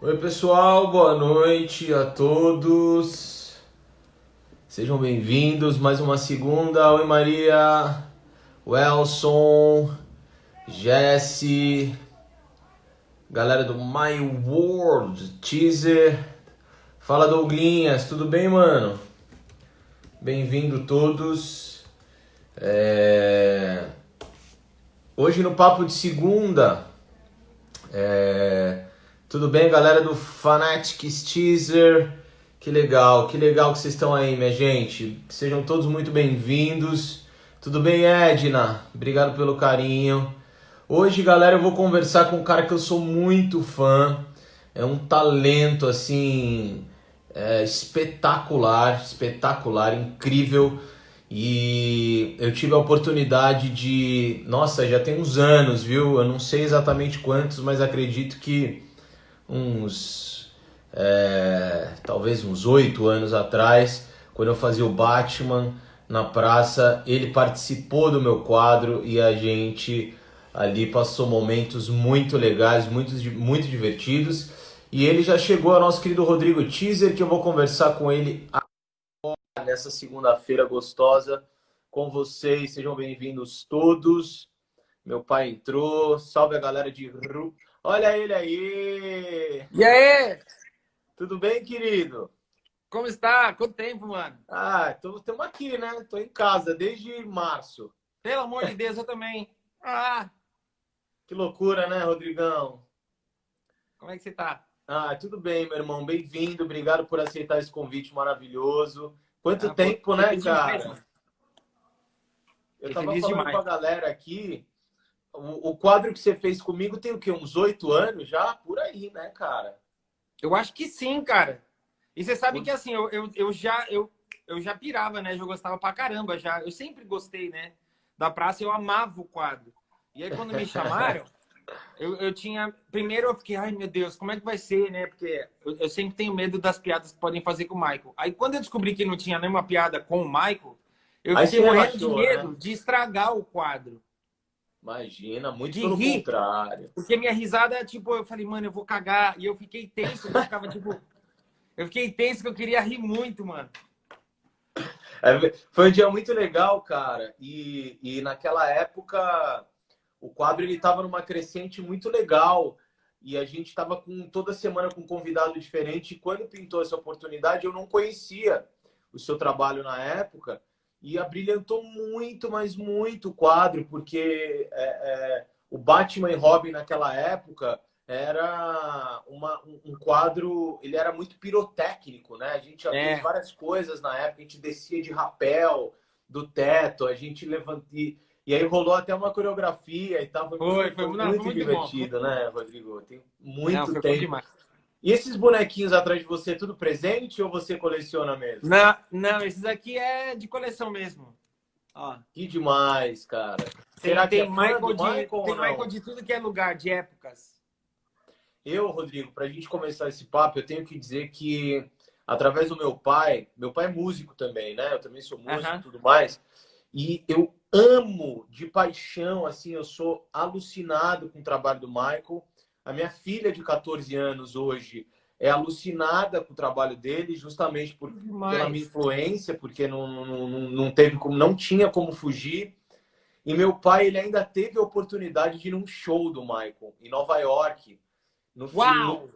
Oi, pessoal, boa noite a todos. Sejam bem-vindos mais uma segunda. Oi, Maria, Welson, Jesse, galera do My World Teaser. Fala, Douglinhas, tudo bem, mano? Bem-vindo todos. Hoje no Papo de Segunda. Tudo bem, galera do Fanatics Teaser? Que legal que vocês estão aí, minha gente. Sejam todos muito bem-vindos. Tudo bem, Edna? Obrigado pelo carinho. Hoje, galera, eu vou conversar com um cara que eu sou muito fã. É um talento, assim, espetacular, espetacular, incrível. E eu tive a oportunidade de... Nossa, já tem uns anos, viu? Eu não sei exatamente quantos, mas acredito que uns talvez uns 8 anos atrás, quando eu fazia o Batman na praça, ele participou do meu quadro e a gente ali passou momentos muito legais, muito divertidos. E ele já chegou, ao nosso querido Rodrigo Teaser, que eu vou conversar com ele nessa segunda-feira gostosa com vocês. Sejam bem-vindos todos. Meu pai entrou. Salve a galera de Ru. Olha ele aí! E aí, Tudo bem, querido? como está? Quanto tempo, mano? Estamos aqui, né? Tô em casa desde março. Pelo amor de Deus, eu também. Ah, Que loucura, né, Rodrigão? como é que você tá? Tudo bem, meu irmão. Bem-vindo. Obrigado por aceitar esse convite maravilhoso. Quanto Ah, pô, tempo, né, feliz demais, cara? mano. Eu Fiquei tava feliz falando com demais. a galera aqui. O quadro que você fez comigo tem o quê? Uns 8 anos já? Por aí, né, cara? Eu acho que sim, cara. E você sabe que assim, eu já pirava, né? Eu gostava pra caramba já. Eu sempre gostei, né? Da praça, eu amava o quadro. E aí, quando me chamaram, eu tinha. Primeiro eu fiquei, ai meu Deus, como é que vai ser, né? Porque eu sempre tenho medo das piadas que podem fazer com o Michael. Aí quando eu descobri que não tinha nenhuma piada com o Michael, eu Aí fiquei se morrendo de relaxou, né? medo de estragar o quadro, Imagina, muito de pelo rir. contrário. Porque minha risada, tipo, eu falei, mano, eu vou cagar. E eu fiquei tenso, que eu ficava, tipo. Eu fiquei tenso que eu queria rir muito, mano. Foi um dia muito legal, cara. E naquela época o quadro ele estava numa crescente muito legal. E a gente estava com toda semana com um convidado diferente. E quando pintou essa oportunidade, eu não conhecia o seu trabalho na época. E abrilhantou muito, mas muito o quadro, porque o Batman e Robin naquela época era um quadro, ele era muito pirotécnico, né? A gente já fez É, várias coisas na época, a gente descia de rapel do teto, a gente levantou e aí rolou até uma coreografia e tal, foi não, foi muito muito bom, foi divertido, muito bom. né, Rodrigo? Tem Não, muito foi bom tempo. demais. E esses bonequinhos atrás de você, tudo presente ou você coleciona mesmo? Não, não, esses aqui é de coleção mesmo. Ó, Que demais, cara. tem, Será que é fã do Michael ou tem Michael não? de tudo que é lugar, de épocas. Eu, Rodrigo, para a gente começar esse papo, eu tenho que dizer que, através do meu pai é músico também, né? Eu também sou músico e Aham. tudo mais, e eu amo de paixão, assim, eu sou alucinado com o trabalho do Michael. A minha filha de 14 anos hoje é alucinada com o trabalho dele, justamente pela minha Demais. influência, porque não teve como, não tinha como fugir. E meu pai, ele ainda teve a oportunidade de ir num show do Michael em Nova York Uau!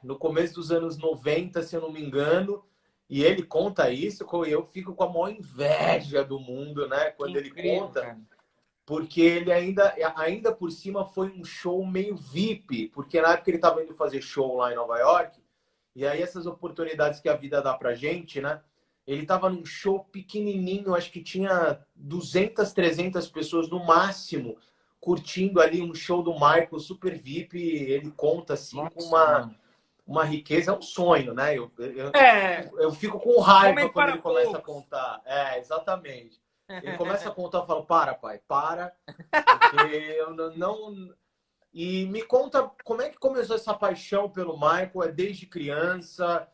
no começo dos anos 90, se eu não me engano, e ele conta isso, e eu fico com a maior inveja do mundo, né? Que Quando ele incrível, conta, cara. porque ele ainda por cima foi um show meio VIP, porque na época ele estava indo fazer show lá em Nova York, e aí essas oportunidades que a vida dá pra gente, né? Ele estava num show pequenininho, acho que tinha 200, 300 pessoas no máximo, curtindo ali um show do Michael super VIP. Ele conta assim com Nossa, mano. uma riqueza, é um sonho, né? É, Eu fico com raiva momento quando para ele começa a poucos. contar. Exatamente. Ele começa a contar, eu falo, para, pai, para, porque eu não. E me conta como é que começou essa paixão pelo Michael? É desde criança?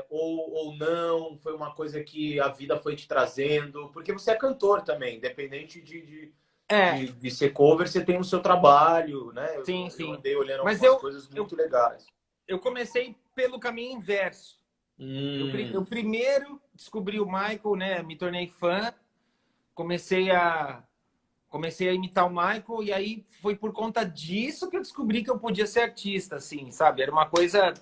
Ou não? Foi uma coisa que a vida foi te trazendo? Porque você é cantor também, independente É, de ser cover, você tem o seu trabalho, né? sim, Eu sim. andei olhando Mas algumas coisas eu muito legais. eu comecei pelo caminho inverso. Eu primeiro descobri o Michael, né? Me tornei fã, comecei a imitar o Michael e aí foi por conta disso que eu descobri que eu podia ser artista, assim, sabe? Era uma coisa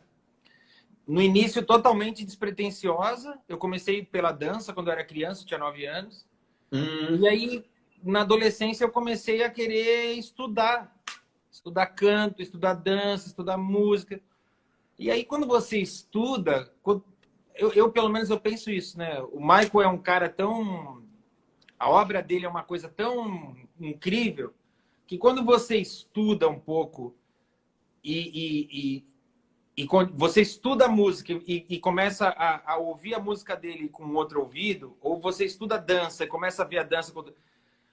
no início totalmente despretensiosa. Eu comecei pela dança quando eu era criança, tinha 9 anos. E aí na adolescência eu comecei a querer estudar canto, estudar dança, estudar música. E aí, quando você estuda, eu pelo menos eu penso isso, né? O Michael é um cara tão... A obra dele é uma coisa tão incrível que quando você estuda um pouco e quando você estuda a música e começa a ouvir a música dele com outro ouvido, ou você estuda dança e começa a ver a dança,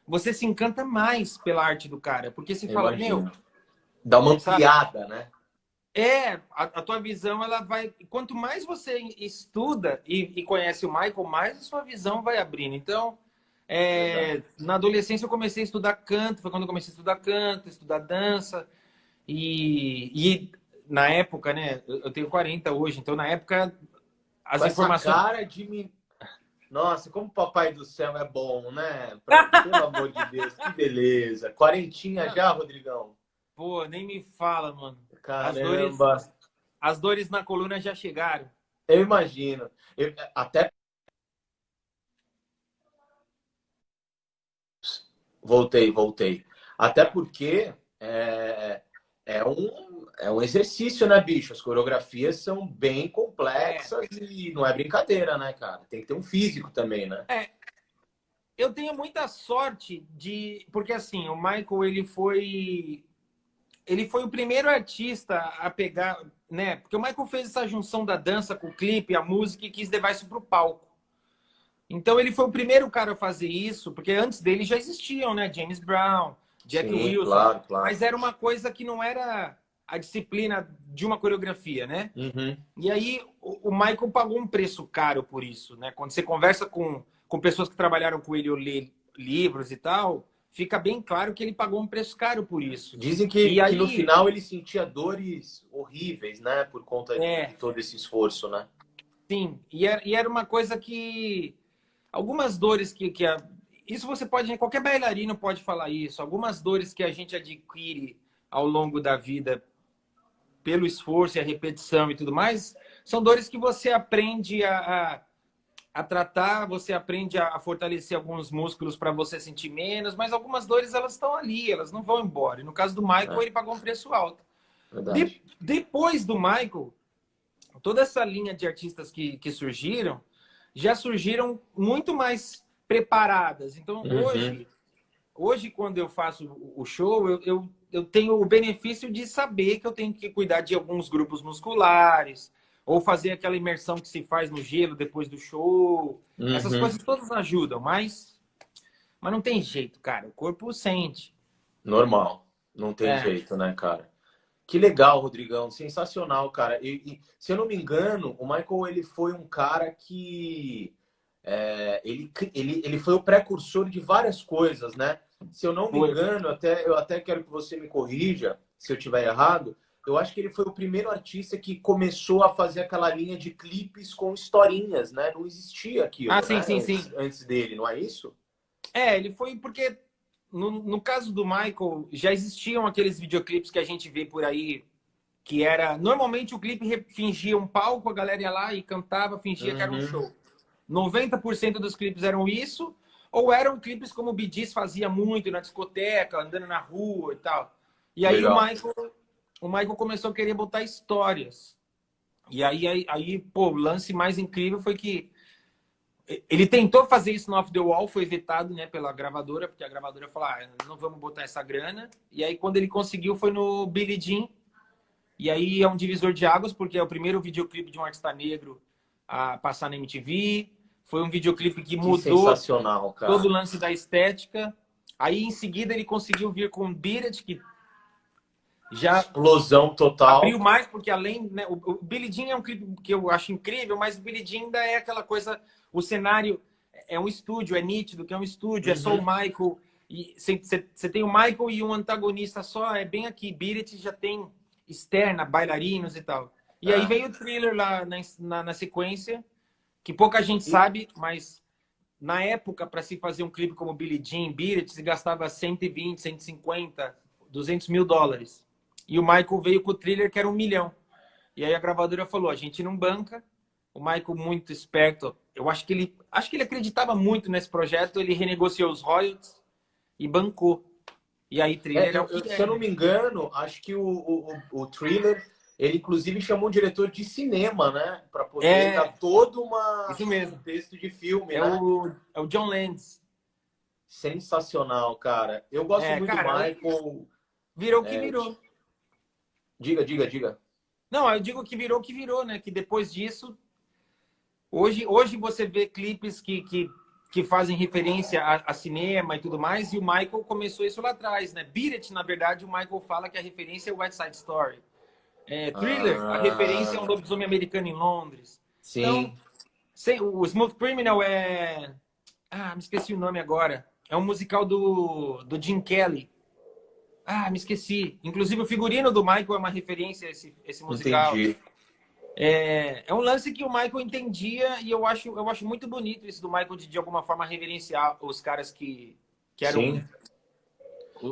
você se encanta mais pela arte do cara. Porque você fala, Imagino. meu... Dá uma Sabe? ampliada, né? A tua visão, ela vai... Quanto mais você estuda e conhece o Michael, mais a sua visão vai abrindo. Então, na adolescência eu comecei a estudar canto, foi quando eu comecei a estudar canto, estudar dança. E na época, né, eu tenho 40 hoje, então na época as Com informações... essa cara de mim. Nossa, como o Papai do Céu é bom, né? Pelo amor de Deus, que beleza. Quarentinha já, Rodrigão? Pô, nem me fala, mano. Caramba. As dores na coluna já chegaram. Eu imagino. Até voltei. Até porque é um exercício, né, bicho? As coreografias são bem complexas e não é brincadeira, né, cara? Tem que ter um físico também, né? Eu tenho muita sorte de... Porque, assim, o Michael, ele foi o primeiro artista a pegar, né? Porque o Michael fez essa junção da dança com o clipe, a música e quis levar isso para o palco. Então ele foi o primeiro cara a fazer isso, porque antes dele já existiam, né? James Brown, Jack Wilson. Claro. Mas era uma coisa que não era a disciplina de uma coreografia, né? E aí o Michael pagou um preço caro por isso, né? Quando você conversa com pessoas que trabalharam com ele ou lê livros e tal, fica bem claro que ele pagou um preço caro por isso. Dizem que no final ele sentia dores horríveis, né? Por conta de todo esse esforço, né? Sim, e era uma coisa que... Algumas dores isso você pode... Qualquer bailarino pode falar isso. Algumas dores que a gente adquire ao longo da vida pelo esforço e a repetição e tudo mais, são dores que você aprende a tratar, você aprende a fortalecer alguns músculos para você sentir menos, mas algumas dores elas estão ali, elas não vão embora. E no caso do Michael, ele pagou um preço alto. Depois do Michael, toda essa linha de artistas que surgiram, já surgiram muito mais preparadas. Então, hoje, quando eu faço o show, eu tenho o benefício de saber que eu tenho que cuidar de alguns grupos musculares, ou fazer aquela imersão que se faz no gelo depois do show. Essas coisas todas ajudam, mas não tem jeito, cara. O corpo sente. Normal. Não tem jeito, né, cara? Que legal, Rodrigão. Sensacional, cara. E se eu não me engano, o Michael ele foi um cara que... ele foi o precursor de várias coisas, né? Se eu não me engano, eu até quero que você me corrija se eu estiver errado. Eu acho que ele foi o primeiro artista que começou a fazer aquela linha de clipes com historinhas, né? Não existia aquilo, sim, né? sim. Antes dele, não é isso? Ele foi porque, no caso do Michael, já existiam aqueles videoclipes que a gente vê por aí, que era... Normalmente o clipe fingia um palco, a galera ia lá e cantava, fingia que era um show. 90% dos clipes eram isso, ou eram clipes como o Bee Gees fazia muito na discoteca, andando na rua e tal. E aí o Michael começou a querer botar histórias. E aí, pô, o lance mais incrível foi que ele tentou fazer isso no Off the Wall, foi vetado, né, pela gravadora, porque a gravadora falou, não vamos botar essa grana. E aí, quando ele conseguiu, foi no Billie Jean. E aí é um divisor de águas, porque é o primeiro videoclipe de um artista negro a passar na MTV. Foi um videoclipe que mudou todo o lance da estética. Aí, em seguida, ele conseguiu vir com Beat It, que já explosão total. Abriu mais, porque além... Né, o Billie Jean é um clipe que eu acho incrível, mas o Billie Jean ainda é aquela coisa... O cenário é um estúdio, é nítido que é um estúdio, é só o Michael. E você tem o Michael e um antagonista só, é bem aqui. Beat It já tem externa, bailarinos e tal. E aí veio o Thriller lá na sequência, que pouca gente sabe, mas na época, para se fazer um clipe como Billie Jean, Beat It, se gastava 120, 150, 200 mil dólares. E o Michael veio com o Thriller, que era 1 milhão. E aí a gravadora falou, a gente não banca. O Michael, muito esperto, eu acho que ele acreditava muito nesse projeto, ele renegociou os royalties e bancou. E aí Thriller é o que se eu não me engano, acho que o Thriller, ele inclusive chamou um diretor de cinema, né? Para poder dar todo isso mesmo. um texto de filme, né? É o John Landis. Sensacional, cara. Eu gosto muito do Michael. Virou o que virou. Diga. Não, eu digo que virou o que virou, né? Que depois disso, hoje você vê clipes que fazem referência a cinema e tudo mais, e o Michael começou isso lá atrás, né? Beat It, na verdade, o Michael fala que a referência é West Side Story. Thriller, a referência é um lobisomem americano em Londres. Sim. Então, o Smooth Criminal é... me esqueci o nome agora. É um musical do Jim Kelly. Me esqueci. Inclusive, o figurino do Michael é uma referência a esse musical. Entendi. É um lance que o Michael entendia e eu acho muito bonito isso do Michael de alguma forma reverenciar os caras que eram... Sim.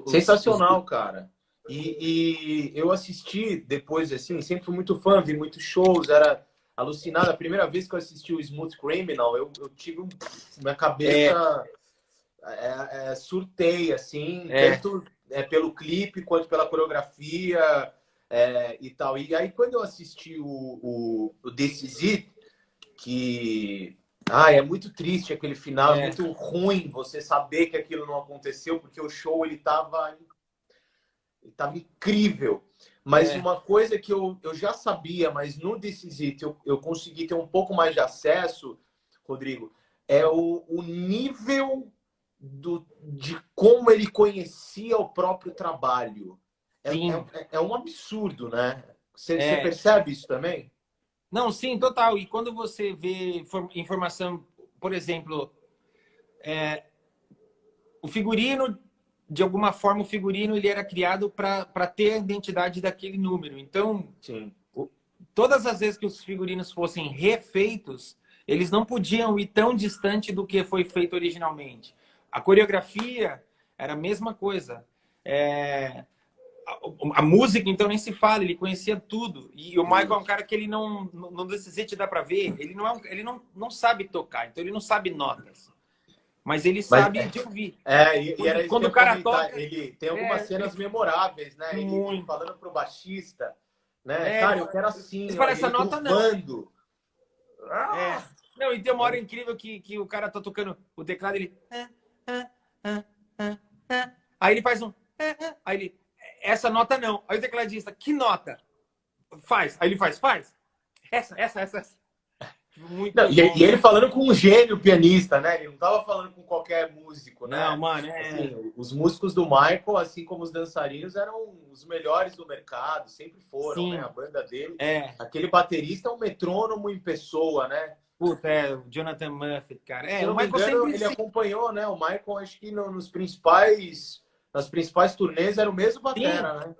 Sensacional, cara. E eu assisti depois, assim, sempre fui muito fã, vi muitos shows, era alucinado. A primeira vez que eu assisti o Smooth Criminal, eu tive minha cabeça surtei, assim, tanto pelo clipe quanto pela coreografia e tal. E aí, quando eu assisti o This Is It, que... é muito triste aquele final, é muito ruim você saber que aquilo não aconteceu, porque o show, ele tava incrível. Mas uma coisa que eu já sabia, mas no This Is It eu consegui ter um pouco mais de acesso, Rodrigo, é o nível de como ele conhecia o próprio trabalho. É um absurdo, né? Você percebe isso também? Não, sim, total. E quando você vê informação, por exemplo, o figurino, de alguma forma, o figurino ele era criado para ter a identidade daquele número. Então, todas as vezes que os figurinos fossem refeitos, eles não podiam ir tão distante do que foi feito originalmente. A coreografia era a mesma coisa. A música, então, nem se fala, ele conhecia tudo. E o Michael é um cara que ele não decide, dá para ver, ele não sabe tocar, então ele não sabe notas. Mas ele sabe de ouvir. Quando o cara toca... Ele tem algumas cenas memoráveis, né? Ele falando pro baixista, né? Cara, eu quero assim, ele fala, essa nota não. Não, e tem uma hora incrível que o cara tá tocando o teclado, ele... Aí ele faz um... Aí ele... Essa nota não. Aí o tecladista, que nota? Faz. Aí ele faz. Essa. Muito bom. E ele falando com um gênio pianista, né? Ele não tava falando com qualquer músico, né? Não, mano, assim, os músicos do Michael, assim como os dançarinos, eram os melhores do mercado, sempre foram, né? A banda dele. Aquele baterista é um metrônomo em pessoa, né? Puta, o Jonathan Murphy, cara. Se eu não me engano, ele acompanhou, né? O Michael, acho que nas principais turnês era o mesmo batera, né?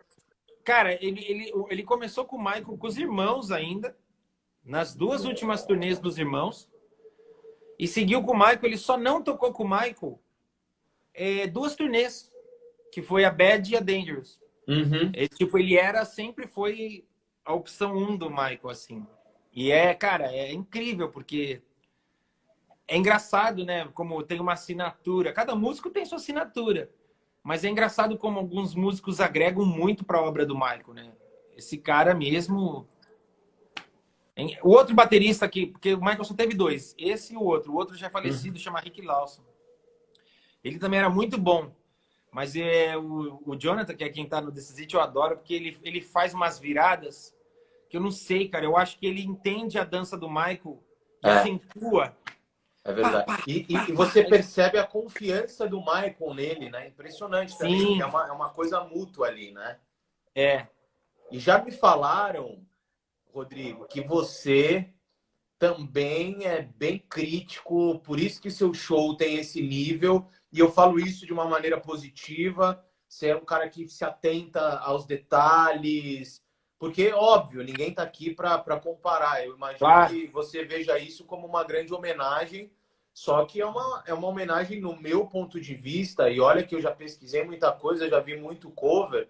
Cara, ele começou com o Michael, com os irmãos ainda, nas 2 últimas turnês dos irmãos, e seguiu com o Michael. Ele só não tocou com o Michael 2 turnês, que foi a Bad e a Dangerous. Ele sempre foi a opção 1 do Michael, assim. E cara, é incrível, porque é engraçado, né? Como tem uma assinatura. Cada músico tem sua assinatura. Mas é engraçado como alguns músicos agregam muito para a obra do Michael, né? Esse cara mesmo... O outro baterista aqui, porque o Michael só teve 2. Esse e o outro já é falecido, chama Rick Lawson. Ele também era muito bom. Mas o Jonathan, que é quem tá no This Is It, eu adoro, porque ele faz umas viradas que eu não sei, cara. Eu acho que ele entende a dança do Michael e acentua. É verdade. E você percebe a confiança do Michael nele, né? Impressionante também. É uma coisa mútua ali, né? E já me falaram, Rodrigo, que você também é bem crítico, por isso que seu show tem esse nível, e eu falo isso de uma maneira positiva. Você é um cara que se atenta aos detalhes, Porque, óbvio, ninguém está aqui para comparar. Eu imagino Claro. que você veja isso como uma grande homenagem, só que é uma homenagem no meu ponto de vista, e olha que eu já pesquisei muita coisa, já vi muito cover,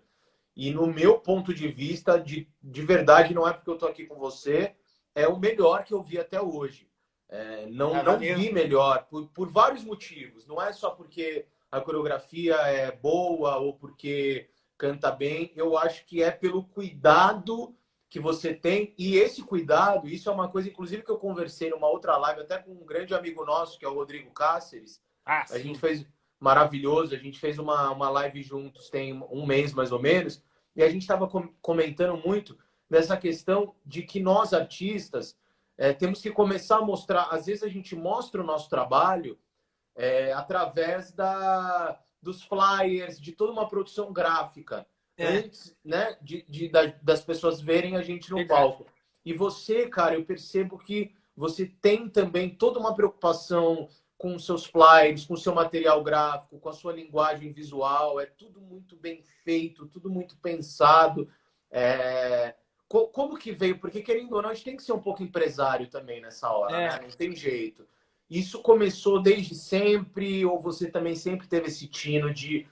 e no meu ponto de vista, de verdade, não é porque eu estou aqui com você, é o melhor que eu vi até hoje. Ah, Não valeu. vi melhor, por vários motivos. Não é só porque a coreografia é boa ou porque canta bem. Eu acho que é pelo cuidado que você tem. E esse cuidado, isso é uma coisa, inclusive, que eu conversei numa outra live, até com um grande amigo nosso, que é o Rodrigo Cáceres. Ah, A gente sim. fez maravilhoso, a gente fez uma live juntos tem um mês mais ou menos, e a gente estava comentando muito dessa questão de que nós, artistas, temos que começar a mostrar. Às vezes a gente mostra o nosso trabalho através dos flyers, de toda uma produção gráfica, É, antes, né, das pessoas verem a gente no verdade. palco. E você, cara, eu percebo que você tem também toda uma preocupação com os seus flyers, com o seu material gráfico, com a sua linguagem visual. É tudo muito bem feito, tudo muito pensado. É... Como que veio? Porque, querendo ou não, a gente tem que ser um pouco empresário também nessa hora, né? É. Não tem jeito. Isso começou desde sempre, ou você também sempre teve esse tino de,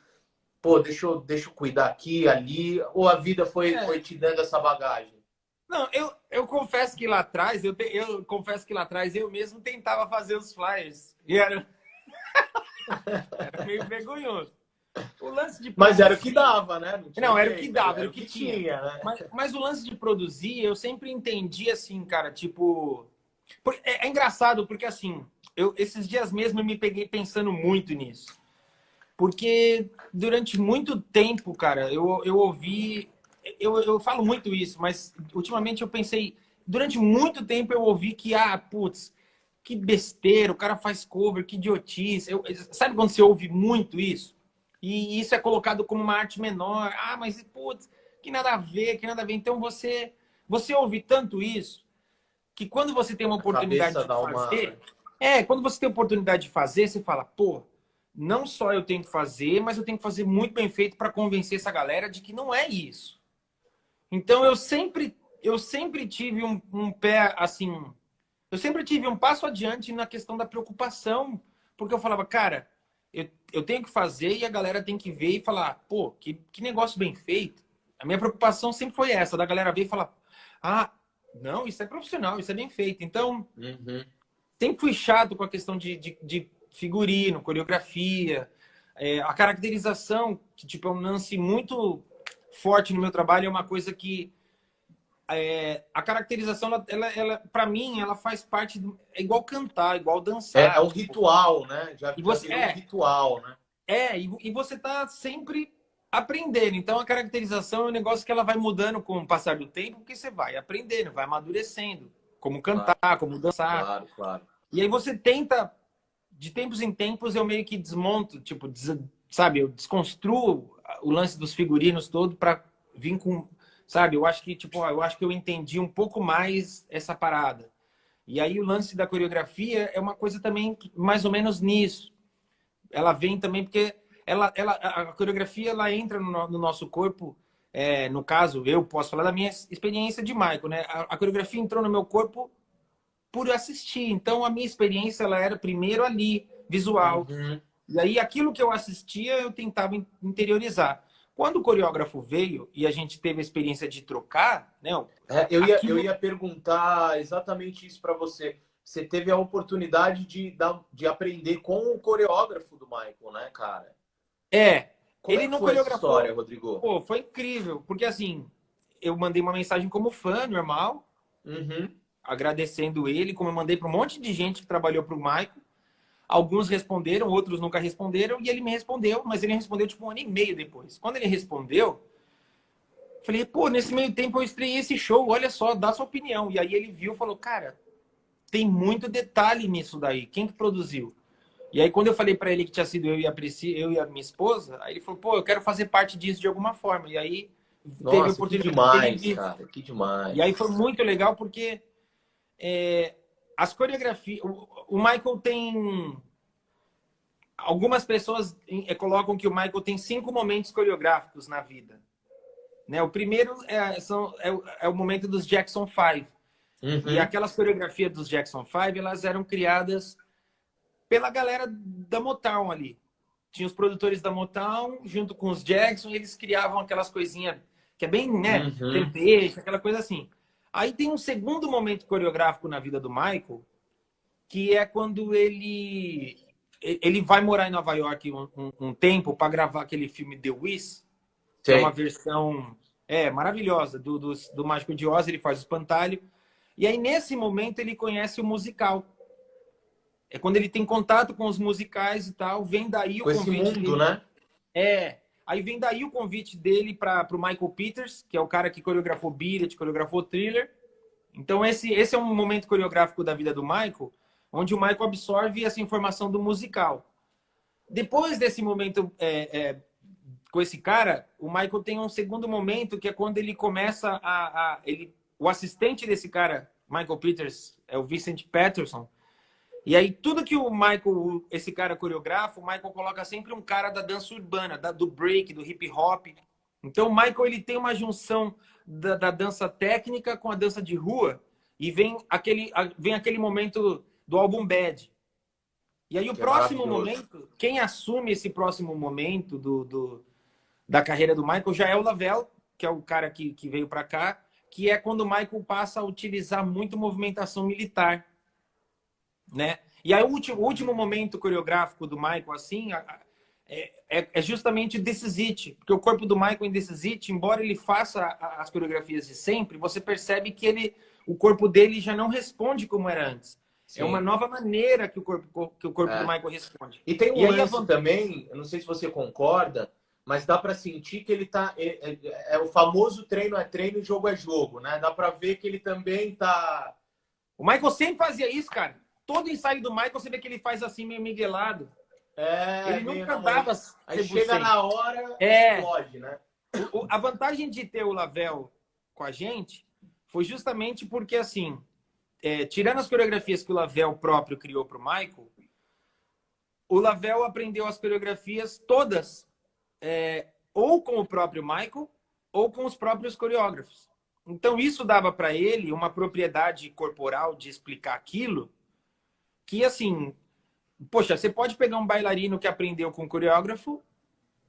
pô, deixa eu cuidar aqui, ali, ou a vida foi É. te dando essa bagagem? Não, eu confesso que lá atrás, eu confesso que lá atrás eu mesmo tentava fazer os flyers. E era meio vergonhoso. O lance de Mas era o que produzir. dava, né? Não tinha Não, era o que jeito, dava, era era o o que que tinha. tinha, né? Mas o lance de produzir, eu sempre entendi assim, cara, tipo. É engraçado, porque assim, esses dias mesmo eu me peguei pensando muito nisso. Porque durante muito tempo, cara, eu ouvi. Eu falo muito isso, mas ultimamente eu pensei. Durante muito tempo eu ouvi que, putz, que besteira, o cara faz cover, que idiotice. Sabe quando você ouve muito isso? E isso é colocado como uma arte menor. Mas, putz, que nada a ver, que nada a ver. Então você ouve tanto isso que quando você tem uma A oportunidade cabeça de dá uma. fazer, quando você tem a oportunidade de fazer, você fala, pô, não só eu tenho que fazer, mas eu tenho que fazer muito bem feito para convencer essa galera de que não é isso. Então eu sempre tive um pé assim, eu sempre tive um passo adiante na questão da preocupação, porque eu falava, cara, eu tenho que fazer e a galera tem que ver e falar, pô, que negócio bem feito. A minha preocupação sempre foi essa, da galera ver e falar, ah, não, isso é profissional, isso é bem feito. Então, Uhum. sempre fui chato com a questão de figurino, coreografia, a caracterização, que tipo, é um lance muito forte no meu trabalho, é uma coisa que a caracterização, ela para mim, ela faz parte é igual cantar, igual É dançar. um Tipo, ritual, né? e Já você virou um ritual, né? e você tá sempre aprendendo. Então a caracterização é um negócio que ela vai mudando com o passar do tempo, porque você vai aprendendo, vai amadurecendo, como Claro, cantar, como dançar. claro, claro. E aí você tenta, de tempos em tempos, eu meio que desmonto, tipo, sabe, eu desconstruo o lance dos figurinos todo para vir com, sabe, eu acho que, tipo, eu acho que eu entendi um pouco mais essa parada. E aí o lance da coreografia é uma coisa também mais ou menos nisso. Ela vem também porque a coreografia ela entra no nosso corpo. No caso, eu posso falar da minha experiência de Michael, né? A coreografia entrou no meu corpo por assistir. Então a minha experiência ela era primeiro ali, visual. Uhum. E aí aquilo que eu assistia eu tentava interiorizar. Quando o coreógrafo veio e a gente teve a experiência de trocar, né? Eu Aquilo ia perguntar exatamente isso para você. Você teve a oportunidade de aprender com o coreógrafo do Michael, né, cara? Como é ele que não foi essa história, coreografou. Rodrigo? Pô, foi incrível, porque assim, eu mandei uma mensagem como fã, normal, Uhum. agradecendo ele, como eu mandei para um monte de gente que trabalhou para o Michael. Alguns responderam, outros nunca responderam, e ele me respondeu, mas ele respondeu tipo 1 ano e meio depois. Quando ele respondeu, falei, pô, nesse meio tempo eu estreiei esse show, olha só, dá sua opinião. E aí ele viu e falou, cara, tem muito detalhe nisso daí, quem que produziu? E aí quando eu falei para ele que tinha sido eu e a minha esposa, aí ele falou, pô, eu quero fazer parte disso de alguma forma. E aí teve a Nossa, que oportunidade dele demais, vir. cara, que E aí demais. foi muito legal porque as coreografias. O Michael tem. Algumas pessoas colocam que o Michael tem 5 momentos coreográficos na vida. né? O primeiro é o momento dos Jackson 5. E Uhum. aquelas coreografias dos Jackson 5, elas eram criadas pela galera da Motown ali. Tinha os produtores da Motown, junto com os Jackson, e eles criavam aquelas coisinhas que é bem, né, Uhum. tempero, aquela coisa assim. Aí tem um segundo momento coreográfico na vida do Michael, que é quando ele vai morar em Nova York um tempo para gravar aquele filme The Wiz, que é uma Sei. versão maravilhosa do Mágico de Oz, ele faz o espantalho. E aí, nesse momento, ele conhece o musical. É quando ele tem contato com os musicais e tal, vem daí o Com esse convite mundo, dele. né? Aí vem daí o convite dele para o Michael Peters, que é o cara que coreografou Beat It, coreografou Thriller. Então esse é um momento coreográfico da vida do Michael, onde o Michael absorve essa informação do musical. Depois desse momento com esse cara, o Michael tem um segundo momento, que é quando ele começa o assistente desse cara, Michael Peters, é o Vincent Patterson. E aí, tudo que o Michael, esse cara coreografa, o Michael coloca sempre um cara da dança urbana, do break, do hip hop. Então, o Michael ele tem uma junção da dança técnica com a dança de rua, e vem aquele momento do álbum Bad. E aí, o Que é próximo maravilhoso. momento, quem assume esse próximo momento da carreira do Michael já é o Lavelle, que é o cara que veio para cá, que é quando o Michael passa a utilizar muito movimentação militar, né? E aí o último momento coreográfico do Michael, assim, é justamente This Is It, porque o corpo do Michael em This Is It, embora ele faça as coreografias de sempre, você percebe que o corpo dele já não responde como era antes. É uma Sim. nova maneira que o corpo do É. Michael responde. E tem um E aí lance também, eu não sei se você concorda, mas dá para sentir que ele tá. É o famoso treino é treino e jogo é jogo, né? Dá para ver que ele também tá. o Michael sempre fazia isso, cara. Todo ensaio do Michael, você vê que ele faz assim, meio miguelado. É, Ele meio nunca na mão. dava Aí chega 100%. na hora, É, explode, né? a vantagem de ter o Lavelle com a gente foi justamente porque, assim, tirando as coreografias que o Lavelle próprio criou para o Michael, o Lavelle aprendeu as coreografias todas, ou com o próprio Michael, ou com os próprios coreógrafos. Então, isso dava para ele uma propriedade corporal de explicar aquilo, que, assim, poxa, você pode pegar um bailarino que aprendeu com o coreógrafo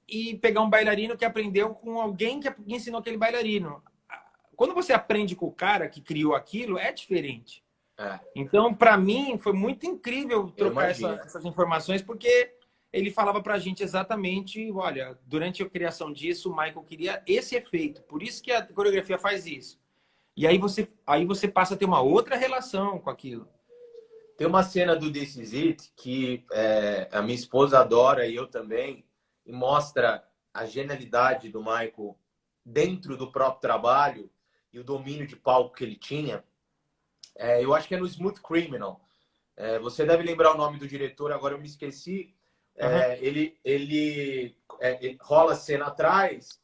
e pegar um bailarino que aprendeu com alguém que ensinou aquele bailarino. Quando você aprende com o cara que criou aquilo, é diferente. É, Então, para mim, foi muito incrível eu trocar imagino. essas informações, porque ele falava para a gente exatamente, olha, durante a criação disso, o Michael queria esse efeito, por isso que a coreografia faz isso. E aí você passa a ter uma outra relação com aquilo. Tem uma cena do This Is It que a minha esposa adora e eu também, e mostra a genialidade do Michael dentro do próprio trabalho e o domínio de palco que ele tinha. Eu acho que é no Smooth Criminal. Você deve lembrar o nome do diretor, agora eu me esqueci. Uhum. Ele rola a cena atrás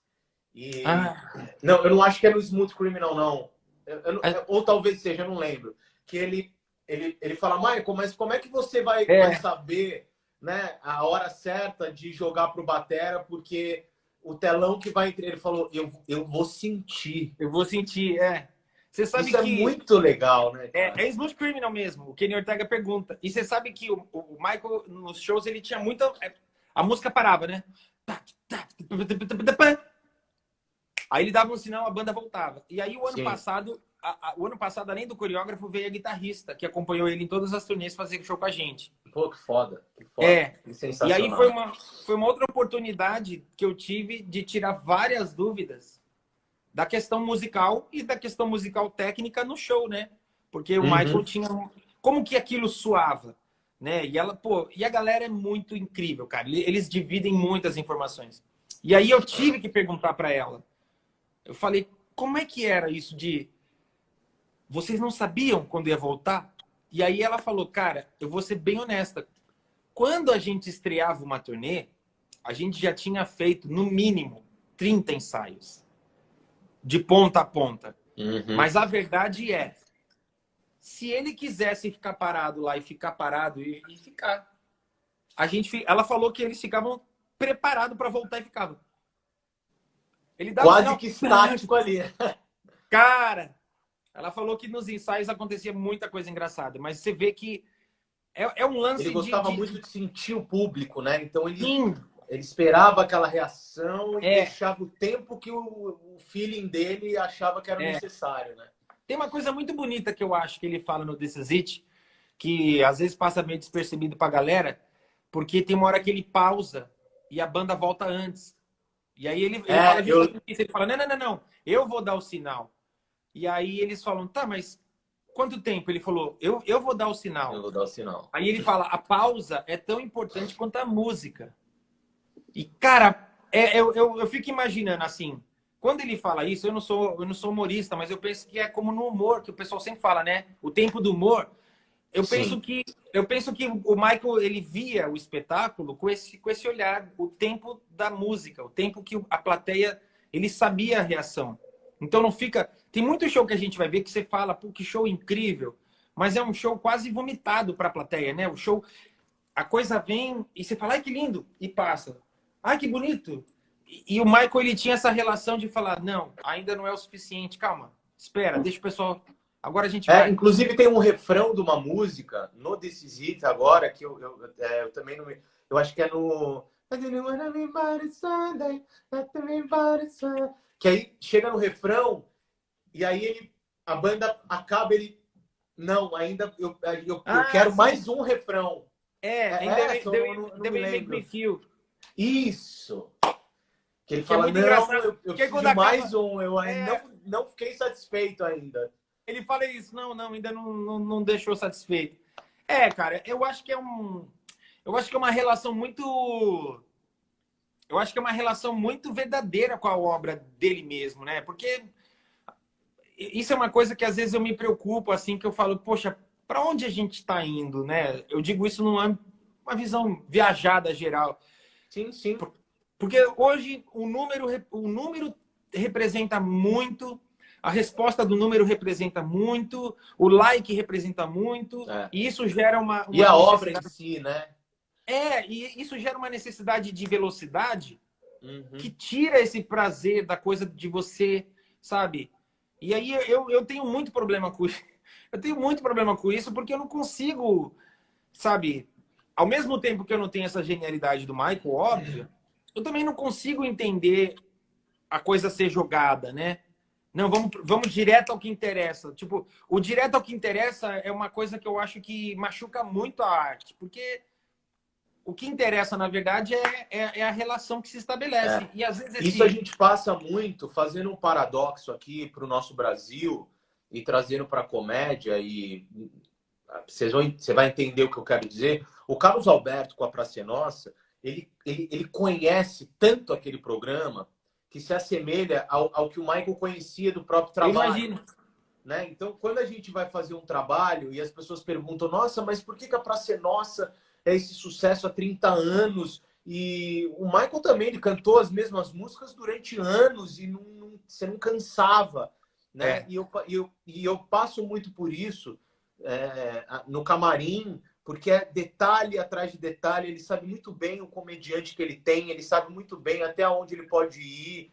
e... Ah, Não, eu não acho que é no Smooth Criminal, não. é, Ou talvez seja, eu não lembro. Que ele fala, Michael, mas como é que você vai é, saber, né, a hora certa de jogar pro batera, porque o telão que vai entre... Ele falou, eu vou sentir. eu vou sentir, Você sabe Isso é que muito legal, né, cara? é Smooth Criminal mesmo. O Kenny Ortega pergunta. E você sabe que o Michael, nos shows, ele tinha muita... A música parava, né? Aí ele dava um sinal, a banda voltava. E aí, o ano Sim. passado, além do coreógrafo, veio a guitarrista, que acompanhou ele em todas as turnês, fazer show com a gente. Pô, que foda. Que foda. É. Que E aí foi sensacional. uma outra oportunidade que eu tive de tirar várias dúvidas da questão musical e da questão musical técnica no show, né? Porque o Michael Uhum. tinha... Como que aquilo suava, né? E a galera é muito incrível, cara. Eles dividem muitas informações. E aí eu tive que perguntar para ela. Eu falei, como é que era isso de... Vocês não sabiam quando ia voltar? E aí ela falou, cara, eu vou ser bem honesta. Quando a gente estreava uma turnê, a gente já tinha feito, no mínimo, 30 ensaios. De ponta a ponta. Uhum. Mas a verdade é, se ele quisesse ficar parado lá e ficar parado e ficar. Ela falou que eles ficavam preparados para voltar e ficavam. Ele dá um Quase sinal. que estático ali. Cara, ela falou que nos ensaios acontecia muita coisa engraçada, mas você vê que é um Ele lance gostava muito de sentir o público, né? Então Sim, ele esperava aquela reação e é, deixava o tempo que o feeling dele achava que era é. necessário, né? Tem uma coisa muito bonita que eu acho que ele fala no This Is It, que às vezes passa meio despercebido pra galera, porque tem uma hora que ele pausa e a banda volta antes. E aí ele fala É, justamente isso, ele fala, não, eu vou dar o sinal. E aí eles falam, tá, mas quanto tempo? Ele falou, eu vou dar o eu sinal. vou dar o sinal. Aí ele fala, a pausa é tão importante quanto a música. E, cara, eu fico imaginando assim, quando ele fala isso, eu não sou humorista, mas eu penso que é como no humor, que o pessoal sempre fala, né? O tempo do humor. Eu penso Sim. que o Michael ele via o espetáculo com esse olhar, o tempo da música, o tempo que a plateia ele sabia a reação. Então não fica. Tem muito show que a gente vai ver que você fala, pô, que show incrível, mas é um show quase vomitado para a plateia, né? O show, a coisa vem e você fala, ai que lindo, e passa. Ai que bonito. E o Michael ele tinha essa relação de falar, não, ainda não é o suficiente, calma, espera, deixa o pessoal. Agora a gente É, vai. inclusive tem um refrão de uma música no This Is It agora, que eu também não me... Eu acho que é no... Que aí chega no refrão e aí a banda acaba, ele... Não, ainda eu Ah, quero sim. mais um refrão. And É essa, eu não the me way make me lembro. feel. Isso! Que ele Que é fala, muito não, engraçado. eu Porque preciso quando de mais acaba. um, eu ainda É, não fiquei satisfeito ainda. ele fala isso. Não, ainda não deixou satisfeito. É, cara, eu acho que é um. Eu acho que é uma relação muito. Eu acho que é uma relação muito verdadeira com a obra dele mesmo, né? Porque isso é uma coisa que às vezes eu me preocupo, assim, que eu falo, poxa, para onde a gente está indo, né? Eu digo isso numa uma visão viajada geral. Sim, sim. Porque hoje o número representa muito, a resposta do número representa muito, o like representa muito, É. e isso gera uma, E uma a obra em necessidade. si, né? E isso gera uma necessidade de velocidade que Uhum. tira esse prazer da coisa de você, sabe? E aí eu tenho muito problema com isso. Eu tenho muito problema com isso porque eu não consigo, sabe? Ao mesmo tempo que eu não tenho essa genialidade do Michael, óbvio, eu também não consigo entender a coisa ser jogada, né? Não, vamos direto ao que interessa. Tipo, o direto ao que interessa é uma coisa que eu acho que machuca muito a arte, porque o que interessa, na verdade, é a relação que se É. estabelece. E às vezes Isso a esse. gente passa muito fazendo um paradoxo aqui para o nosso Brasil e trazendo para a comédia e você vai entender o que eu quero dizer. O Carlos Alberto com a Praça é Nossa, ele conhece tanto aquele programa que se assemelha ao que o Michael conhecia do próprio Eu trabalho. imagino. Né? Então, quando a gente vai fazer um trabalho e as pessoas perguntam, nossa, mas por que a Praça é Nossa é esse sucesso há 30 anos? E o Michael também, ele cantou as mesmas músicas durante anos e você não cansava. Né? É. E eu passo muito por isso no camarim, porque é detalhe atrás de detalhe, ele sabe muito bem o comediante que ele tem, ele sabe muito bem até onde ele pode ir.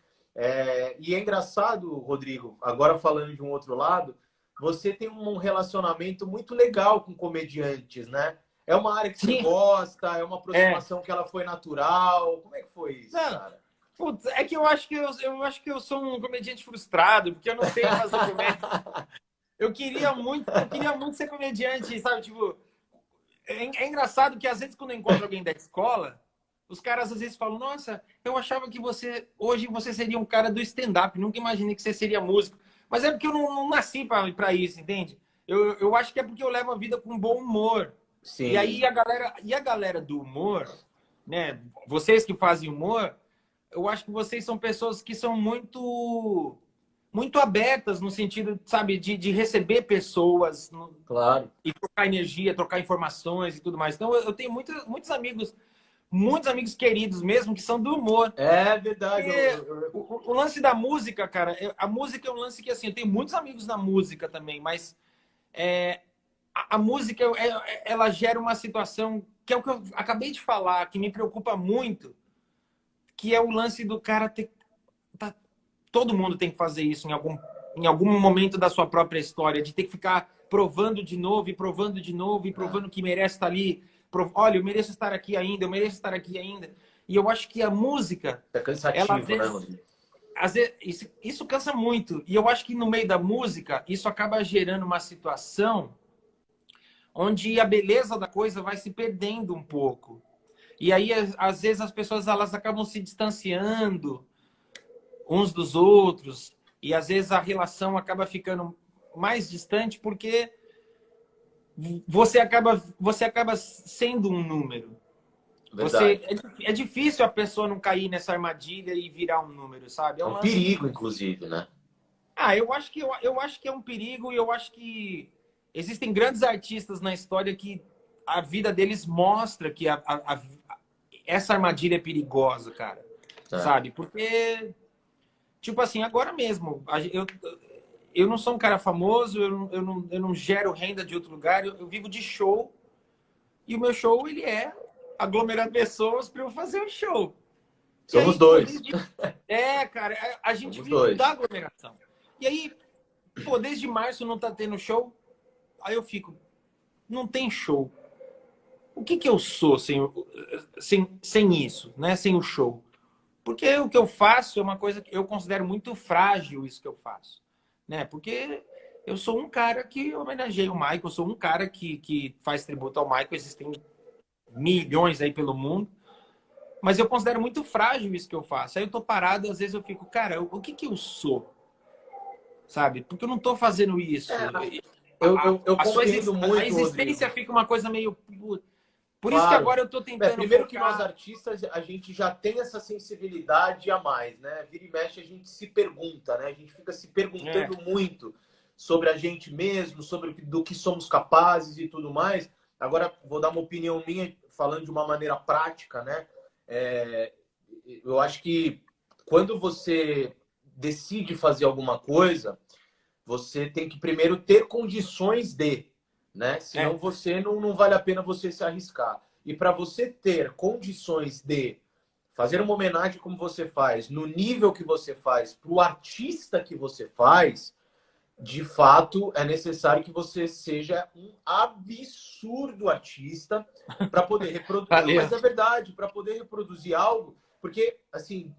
E é engraçado, Rodrigo, agora falando de um outro lado, você tem um relacionamento muito legal com comediantes, né? É uma área que você Sim, gosta, é uma é. aproximação que ela foi natural. Como é que foi isso, Não, cara? putz, é que eu acho que eu sou um comediante frustrado, porque eu não sei fazer comédia. Eu queria muito ser comediante, sabe? Tipo, é engraçado que às vezes quando eu encontro alguém da escola, os caras às vezes falam: Nossa, eu achava que hoje você seria um cara do stand-up, nunca imaginei que você seria músico. Mas é porque eu não nasci para isso, entende? Eu acho que é porque eu levo a vida com bom humor. E aí Sim, a galera do humor, né? Vocês que fazem humor, eu acho que vocês são pessoas que são muito abertas no sentido, sabe, de receber pessoas claro. e trocar energia, trocar informações e tudo mais. Então, eu tenho muitos amigos queridos mesmo que são do humor. É verdade. Porque o lance da música, cara, a música é um lance que, assim, eu tenho muitos amigos na música também, mas a música, ela gera uma situação que é o que eu acabei de falar, que me preocupa muito, que é o lance do cara ter, tá todo mundo tem que fazer isso em algum momento da sua própria história, de ter que ficar provando de novo e provando de novo e provando que merece estar ali. Olha, eu mereço estar aqui ainda, eu mereço estar aqui ainda. E eu acho que a música, É ela cansativo, né, Rodrigo? às vezes isso cansa muito. E eu acho que no meio da música, isso acaba gerando uma situação onde a beleza da coisa vai se perdendo um pouco. E aí, às vezes, as pessoas elas acabam se distanciando uns dos outros. E às vezes a relação acaba ficando mais distante porque você acaba sendo um número. Verdade. É difícil a pessoa não cair nessa armadilha e virar um número, sabe? É É um um lance. perigo, inclusive, né? Eu acho que é um perigo e eu acho que existem grandes artistas na história que a vida deles mostra que essa armadilha é perigosa, cara. É. Sabe? Porque, tipo assim, agora mesmo, eu não sou um cara famoso, eu não gero renda de outro lugar, eu vivo de show e o meu show ele é aglomerar pessoas para eu fazer um show. E Somos aí, pô, dois. cara, a gente Somos vive da dois. aglomeração. E aí, pô, desde março não tá tendo show, aí eu fico, não tem show. O que que eu sou sem isso, né? Sem o show? Porque o que eu faço é uma coisa que eu considero muito frágil, isso que eu faço, né? Porque eu sou um cara que homenageia o Michael, eu sou um cara que faz tributo ao Michael, existem milhões aí pelo mundo, mas eu considero muito frágil isso que eu faço. Aí eu tô parado, às vezes eu fico, cara, o que que eu sou? Sabe? Porque eu não tô fazendo isso. É, eu compreendo A muito, existência Rodrigo. fica uma coisa meio... Por isso que Claro. agora eu tô É, tentando primeiro que nós focar... artistas, a gente já tem essa sensibilidade a mais, né? Vira e mexe, a gente se pergunta, né? A gente fica se É, perguntando muito sobre a gente mesmo, sobre do que somos capazes e tudo mais. Agora, vou dar uma opinião minha, falando de uma maneira prática, né? É, eu acho que quando você decide fazer alguma coisa, você tem que primeiro ter condições de, né? é, Senão você não vale a pena você se arriscar. E para você ter condições de fazer uma homenagem como você faz, no nível que você faz, para o artista que você faz, de fato é necessário que você seja um absurdo artista para poder reproduzir. Não, valeu. mas é verdade, para poder reproduzir algo, porque assim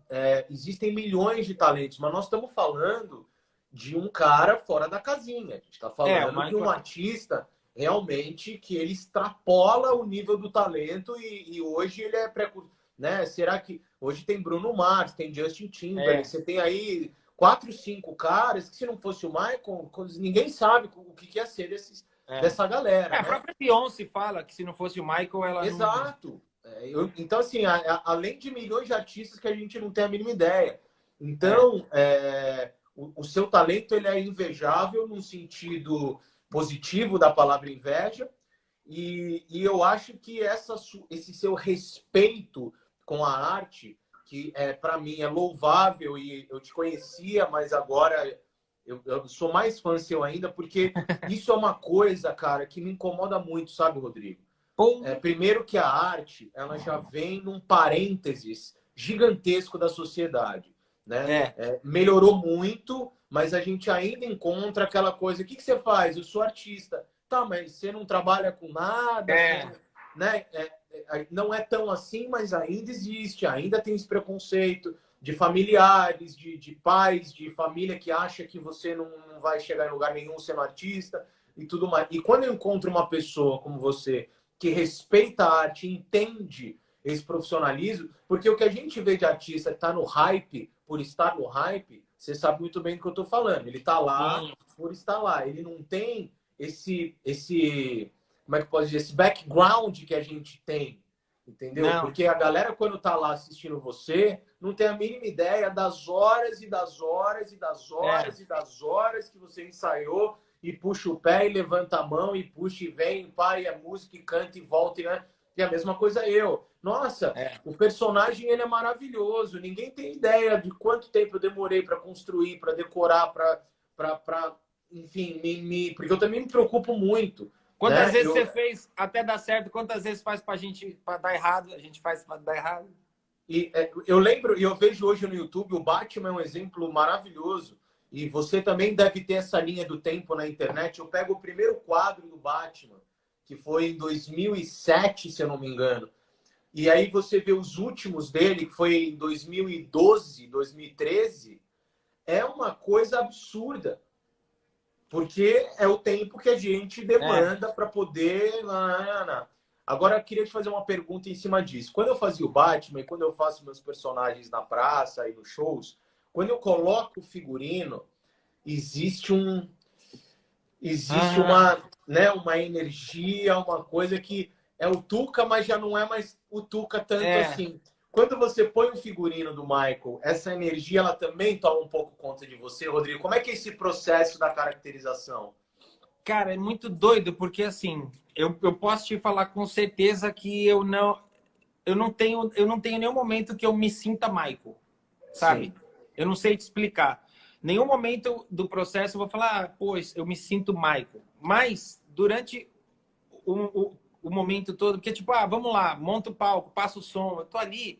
existem milhões de talentos, mas nós estamos falando de um cara fora da casinha. A gente está É, o falando de um Michael... artista realmente que ele extrapola o nível do talento e hoje ele é precursor. Né? Será que hoje tem Bruno Mars, tem Justin Timberlake, É, você tem aí 4, 5 caras que se não fosse o Michael, ninguém sabe o que ia ser é. dessa galera, A né? própria Beyoncé fala que se não fosse o Michael, ela não... Exato. Então, assim, além de milhões de artistas que a gente não tem a mínima ideia. É, Então, o seu talento ele é invejável no sentido positivo da palavra inveja. E eu acho que esse seu respeito com a arte, que para mim é louvável, e eu te conhecia, mas agora eu sou mais fã seu ainda, porque isso é uma coisa, cara, que me incomoda muito, sabe, Rodrigo? porra, Primeiro que a arte ela já vem num parênteses gigantesco da sociedade, né? é, Melhorou muito, mas a gente ainda encontra aquela coisa: o que você faz? Eu sou artista. Tá, mas você não trabalha com nada, você é, não, né? Não é tão assim, mas ainda existe, ainda tem esse preconceito de familiares, de pais, de família que acha que você não vai chegar em lugar nenhum sendo artista e tudo mais. E quando eu encontro uma pessoa como você que respeita a arte, entende esse profissionalismo, porque o que a gente vê de artista que está no hype, por estar no hype, você sabe muito bem do que eu estou falando. Ele está lá sim, por estar lá. Ele não tem como é que pode dizer, esse background que a gente tem, entendeu? não, Porque a galera, quando tá lá assistindo você, não tem a mínima ideia das horas e das horas e das é, horas e das horas que você ensaiou e puxa o pé e levanta a mão e puxa e vem, pai, é música e canta e volta, né? E a mesma coisa eu. Nossa, é, o personagem ele é maravilhoso. Ninguém tem ideia de quanto tempo eu demorei para construir, para decorar, para enfim, porque eu também me preocupo muito, quantas né? vezes você fez até dar certo? Quantas vezes faz pra gente pra dar errado? A gente faz pra dar errado? Eu lembro, e eu vejo hoje no YouTube, o Batman é um exemplo maravilhoso. E você também deve ter essa linha do tempo na internet. Eu pego o primeiro quadro do Batman, que foi em 2007, se eu não me engano. E aí você vê os últimos dele, que foi em 2012, 2013. É uma coisa absurda. Porque é o tempo que a gente demanda para poder... Agora, eu queria te fazer uma pergunta em cima disso. Quando eu fazia o Batman e quando eu faço meus personagens na praça e nos shows, quando eu coloco o figurino, existe uma, né, uma energia, uma coisa que é o Tuca, mas já não é mais o Tuca tanto assim. Quando você põe o figurino do Michael, essa energia ela também toma um pouco conta de você, Rodrigo. Como é que é esse processo da caracterização? Cara, é muito doido, porque assim, eu posso te falar com certeza que eu não tenho nenhum momento que eu me sinta Michael, sabe? Sim. Eu não sei te explicar. Nenhum momento do processo eu vou falar, pois, eu me sinto Michael. Mas, durante o momento todo, porque tipo, vamos lá, monta o palco, passa o som, eu tô ali,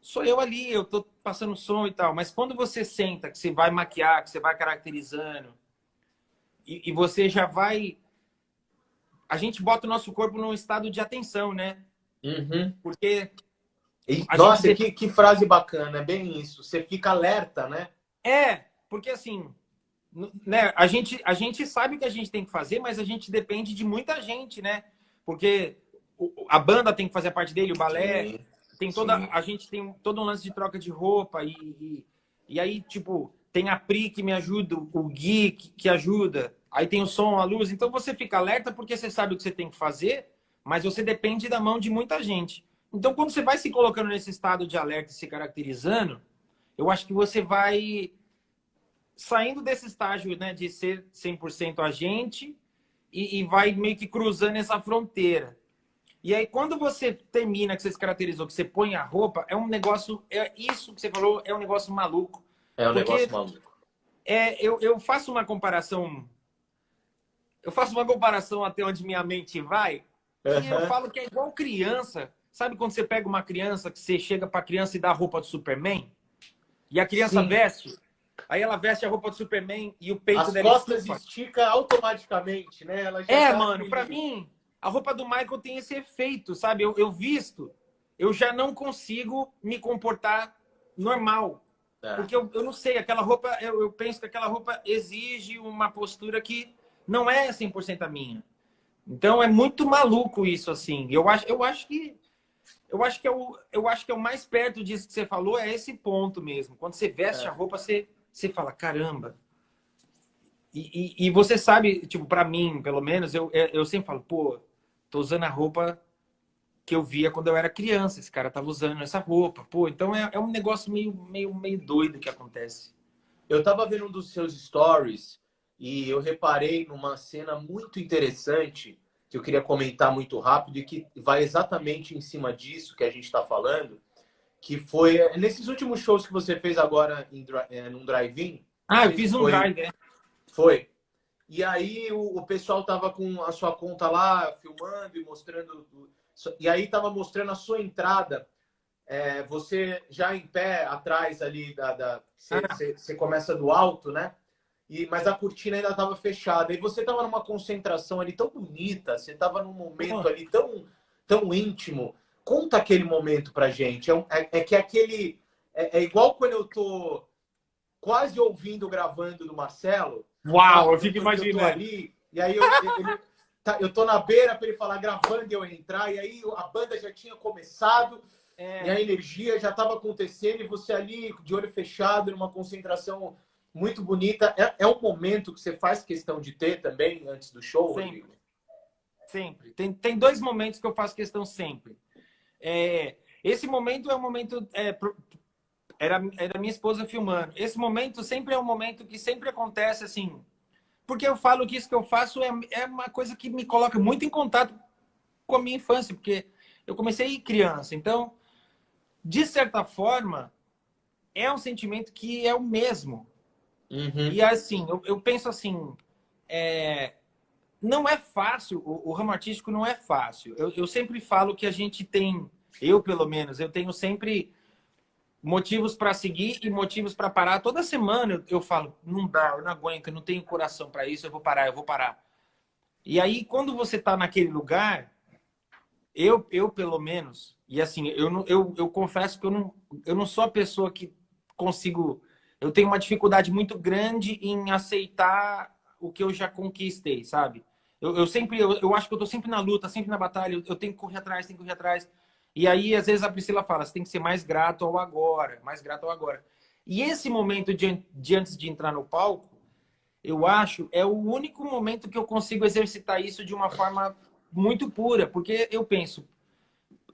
sou eu ali, eu tô passando o som e tal. Mas quando você senta, que você vai maquiar, que você vai caracterizando, e você já vai... A gente bota o nosso corpo num estado de atenção, né? Uhum. Porque a Nossa, gente... que frase bacana, é bem isso. Você fica alerta, né? Porque assim, né, a gente sabe o que a gente tem que fazer, mas a gente depende de muita gente, né? Porque a banda tem que fazer a parte dele, o balé, Sim, tem sim. a gente tem todo um lance de troca de roupa e aí, tipo, tem a Pri que me ajuda, o Gui que ajuda, aí tem o som, a luz, então você fica alerta porque você sabe o que você tem que fazer, mas você depende da mão de muita gente. Então, quando você vai se colocando nesse estado de alerta e se caracterizando, eu acho que você vai saindo desse estágio, né, de ser 100% agente e vai meio que cruzando essa fronteira. E aí, quando você termina, que você se caracterizou, que você põe a roupa, é um negócio, é isso que você falou, é um negócio maluco. É um Porque negócio maluco. eu faço uma comparação, até onde minha mente vai, que eu Uhum. falo que é igual criança. Sabe quando você pega uma criança, que você chega para a criança e dá a roupa do Superman? E a criança Sim. veste, aí ela veste a roupa do Superman e o peito As dela costas estufa. estica automaticamente, né? Ela já tá Mano, pra aquele... mim, a roupa do Michael tem esse efeito, sabe? Eu visto, eu já não consigo me comportar normal. É. Porque eu não sei, aquela roupa, eu penso que aquela roupa exige uma postura que não é 100% a minha. Então é muito maluco isso, assim. Eu acho que é o mais perto disso que você falou, é esse ponto mesmo. Quando você veste a roupa, você fala, caramba. E você sabe, tipo, pra mim, pelo menos, eu sempre falo, pô, tô usando a roupa que eu via quando eu era criança. Esse cara tava usando essa roupa. Pô, então é um negócio meio doido que acontece. Eu tava vendo um dos seus stories e eu reparei numa cena muito interessante que eu queria comentar muito rápido e que vai exatamente em cima disso que a gente está falando, que foi nesses últimos shows que você fez agora num drive-in, não Eu sei se fiz um foi, drive, né? foi. E aí o pessoal tava com a sua conta lá, filmando e mostrando. E aí tava mostrando a sua entrada. Você já em pé atrás ali você começa do alto, né? Mas a cortina ainda estava fechada. E você estava numa concentração ali tão bonita, você estava num momento Pô, ali tão íntimo. Conta aquele momento pra gente. Que aquele. É igual quando eu tô quase ouvindo, gravando do Marcelo, uau, sabe? eu fico Que eu tô imaginando. ali, e aí eu tô na beira para ele falar gravando e eu entrar, e aí a banda já tinha começado, e a energia já estava acontecendo, e você ali de olho fechado, numa concentração muito bonita. É um momento que você faz questão de ter também antes do show, Sempre, Rodrigo? sempre. Tem dois momentos que eu faço questão sempre. Esse momento é um momento... era minha esposa filmando. Esse momento sempre é um momento que sempre acontece assim. Porque eu falo que isso que eu faço é uma coisa que me coloca muito em contato com a minha infância, porque eu comecei criança. Então, de certa forma, é um sentimento que é o mesmo. Uhum. E assim, eu penso assim, não é fácil, o ramo artístico não é fácil. Eu sempre falo que a gente tem Eu, pelo menos, eu tenho sempre motivos para seguir e motivos para parar. Toda semana eu falo, não dá, eu não aguento, eu não tenho coração para isso, eu vou parar, eu vou parar. E aí, quando você está naquele lugar, eu pelo menos, e assim, eu confesso que eu não sou a pessoa que consigo. Eu tenho uma dificuldade muito grande em aceitar o que eu já conquistei, sabe? Eu sempre, eu acho que eu tô sempre na luta, sempre na batalha, eu tenho que correr atrás, tenho que correr atrás. E aí, às vezes, a Priscila fala, você tem que ser mais grato ao agora, mais grato ao agora. E esse momento de antes de entrar no palco, eu acho, é o único momento que eu consigo exercitar isso de uma forma muito pura, porque eu penso,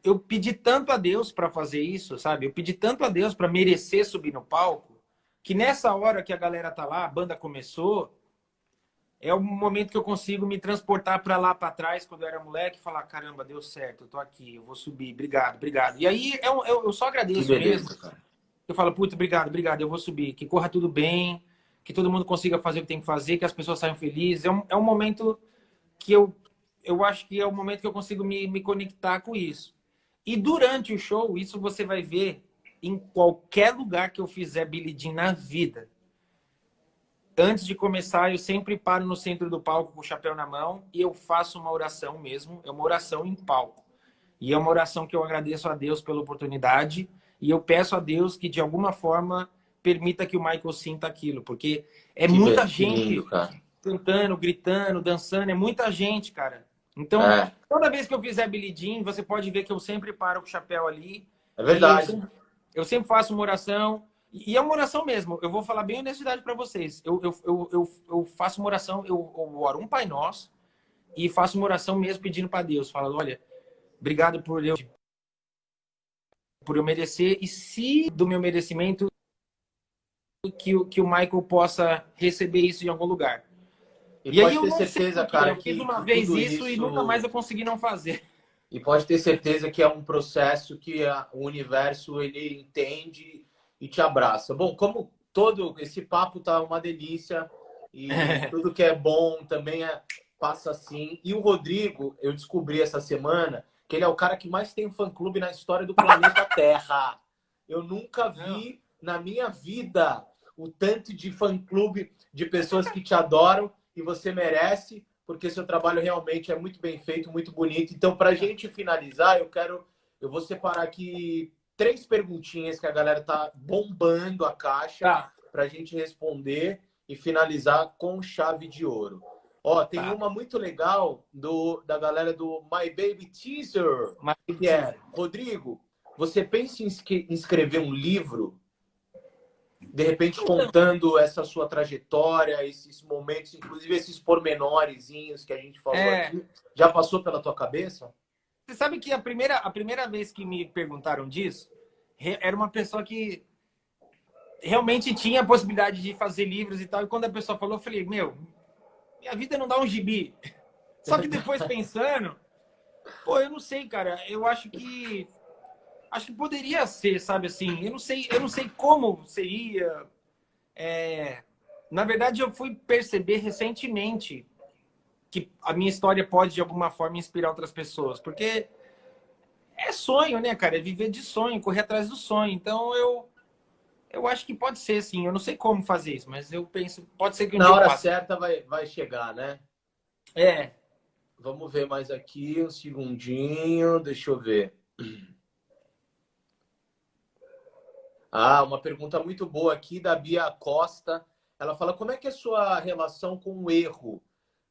eu pedi tanto a Deus para fazer isso, sabe? Eu pedi tanto a Deus para merecer subir no palco, que nessa hora que a galera tá lá, a banda começou, é o momento que eu consigo me transportar para lá para trás, quando eu era moleque, e falar: caramba, deu certo, eu tô aqui, eu vou subir, obrigado, obrigado. E aí eu só Que agradeço mesmo. beleza, cara. Eu falo: putz, obrigado, obrigado, eu vou subir, que corra tudo bem, que todo mundo consiga fazer o que tem que fazer, que as pessoas saiam felizes. É um momento que eu acho que é o momento que eu consigo me conectar com isso. E durante o show, isso você vai ver em qualquer lugar que eu fizer Billie Jean na vida. Antes de começar, eu sempre paro no centro do palco com o chapéu na mão e eu faço uma oração mesmo. É uma oração em palco. E é uma oração que eu agradeço a Deus pela oportunidade e eu peço a Deus que, de alguma forma, permita que o Michael sinta aquilo. Porque é muita Que lindo, gente cara. cantando, gritando, dançando. É muita gente, cara. Então, É, toda vez que eu fizer Billie Jean, você pode ver que eu sempre paro com o chapéu ali é e verdade. eu sempre faço uma oração. E é uma oração mesmo. Eu vou falar bem honestidade para vocês. Eu faço uma oração, eu oro um Pai Nosso e faço uma oração mesmo pedindo para Deus. Falando: olha, obrigado por eu merecer. E se do meu merecimento, que o Michael possa receber isso em algum lugar. E E aí pode eu ter não sei certeza, porquê. cara, Eu fiz uma que vez tudo isso e nunca mais isso. eu consegui não fazer. E pode ter certeza que é um processo que o universo ele entende e te abraça. Bom, como todo esse papo tá uma delícia e tudo que é bom também passa assim. E o Rodrigo, eu descobri essa semana que ele é o cara que mais tem um fã-clube na história do planeta Terra. Eu nunca Não. vi na minha vida o tanto de fã-clube de pessoas que te adoram e você merece, porque seu trabalho realmente é muito bem feito, muito bonito. Então, para a gente finalizar, eu vou separar aqui 3 perguntinhas que a galera tá bombando a caixa Tá, para a gente responder e finalizar com chave de ouro. Ó, tem tá. uma muito legal da galera do My Baby Teaser, Mas que é: Rodrigo, você pensa em escrever um livro, de repente contando essa sua trajetória, esses momentos, inclusive esses pormenorezinhos que a gente falou é, aqui, já passou pela tua cabeça? você sabe que a primeira vez que me perguntaram disso, era uma pessoa que realmente tinha a possibilidade de fazer livros e tal. E quando a pessoa falou, eu falei: meu, minha vida não dá um gibi. Só que depois pensando, pô, eu não sei, cara. Eu acho que poderia ser, sabe assim. Eu não sei como seria. Na verdade, eu fui perceber recentemente que a minha história pode de alguma forma inspirar outras pessoas, porque é sonho, né, cara? É viver de sonho, correr atrás do sonho. Então eu acho que pode ser, sim. Eu não sei como fazer isso, mas eu penso, pode ser que um Na dia eu hora faça. certa vai chegar, né? É, Vamos ver mais aqui, um segundinho, deixa eu ver. Ah, uma pergunta muito boa aqui da Bia Costa. Ela fala: como é que é a sua relação com o erro?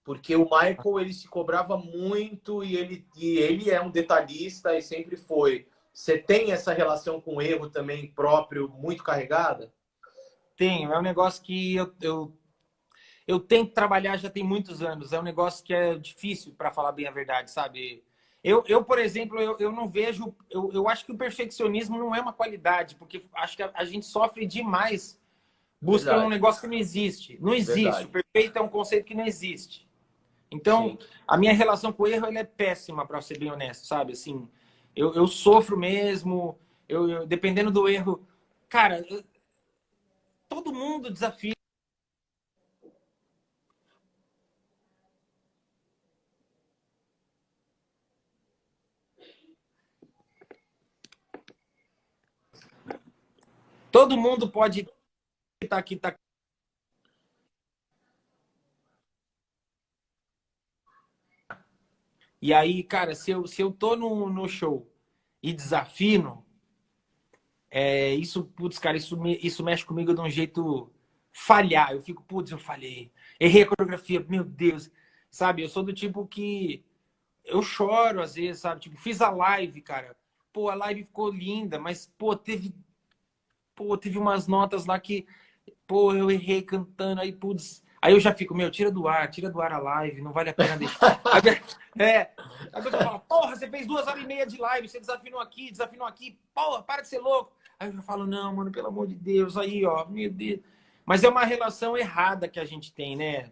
Porque o Michael, ele se cobrava muito e ele é um detalhista e sempre foi. Você tem essa relação com o erro também próprio muito carregada? tenho. É um negócio que eu tento trabalhar já tem muitos anos. É um negócio que é difícil, para falar bem a verdade, sabe? Por exemplo, eu não vejo. Eu acho que o perfeccionismo não é uma qualidade, porque acho que a gente sofre demais buscando um Verdade, negócio que não existe. Não existe. O verdade. perfeito é um conceito que não existe. Então, Sim. a minha relação com o erro ela é péssima, para ser bem honesto, sabe? Assim, eu sofro mesmo. Dependendo do erro. Cara, todo mundo desafia. Todo mundo pode estar aqui, tá. E aí, cara, se eu tô no show e desafino, isso, putz, cara, isso mexe comigo de um jeito falhar. Eu fico, putz, eu falhei. Errei a coreografia, meu Deus. Sabe, eu sou do tipo que eu choro às vezes, sabe? Tipo, fiz a live, cara. Pô, a live ficou linda, mas, teve umas notas lá que, pô, eu errei cantando, aí, putz. Aí eu já fico, meu, tira do ar a live, não vale a pena deixar. Aí a pessoa fala, porra, você fez 2 horas e meia de live, você desafinou aqui, porra, para de ser louco. Aí eu já falo, não, mano, pelo amor de Deus, aí, ó, meu Deus. Mas é uma relação errada que a gente tem, né?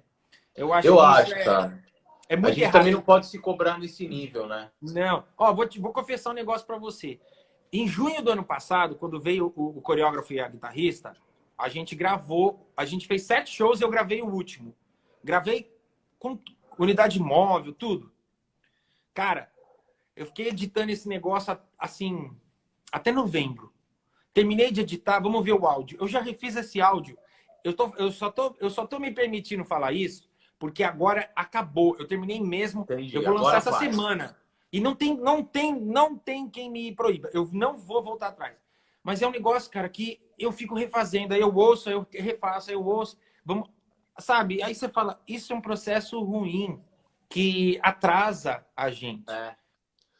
Eu acho Eu que isso acho, cara. é A muito gente também errado. não pode se cobrar nesse nível, né? Não. Ó, vou confessar um negócio pra você. Em junho do ano passado, quando veio o coreógrafo e a guitarrista, a gente gravou, a gente fez 7 shows e eu gravei o último. Gravei com unidade móvel, tudo. Cara, eu fiquei editando esse negócio assim, até novembro. Terminei de editar, vamos ver o áudio. Eu já refiz esse áudio. Eu só tô me permitindo falar isso porque agora acabou. Eu terminei mesmo. Eu Entendi. vou lançar Agora essa vai. semana. E não tem quem me proíba. Eu não vou voltar atrás. Mas é um negócio, cara, que eu fico refazendo. Aí eu ouço, aí eu refaço, aí eu ouço. Vamos, sabe? Aí você fala, isso é um processo ruim que atrasa a gente. É.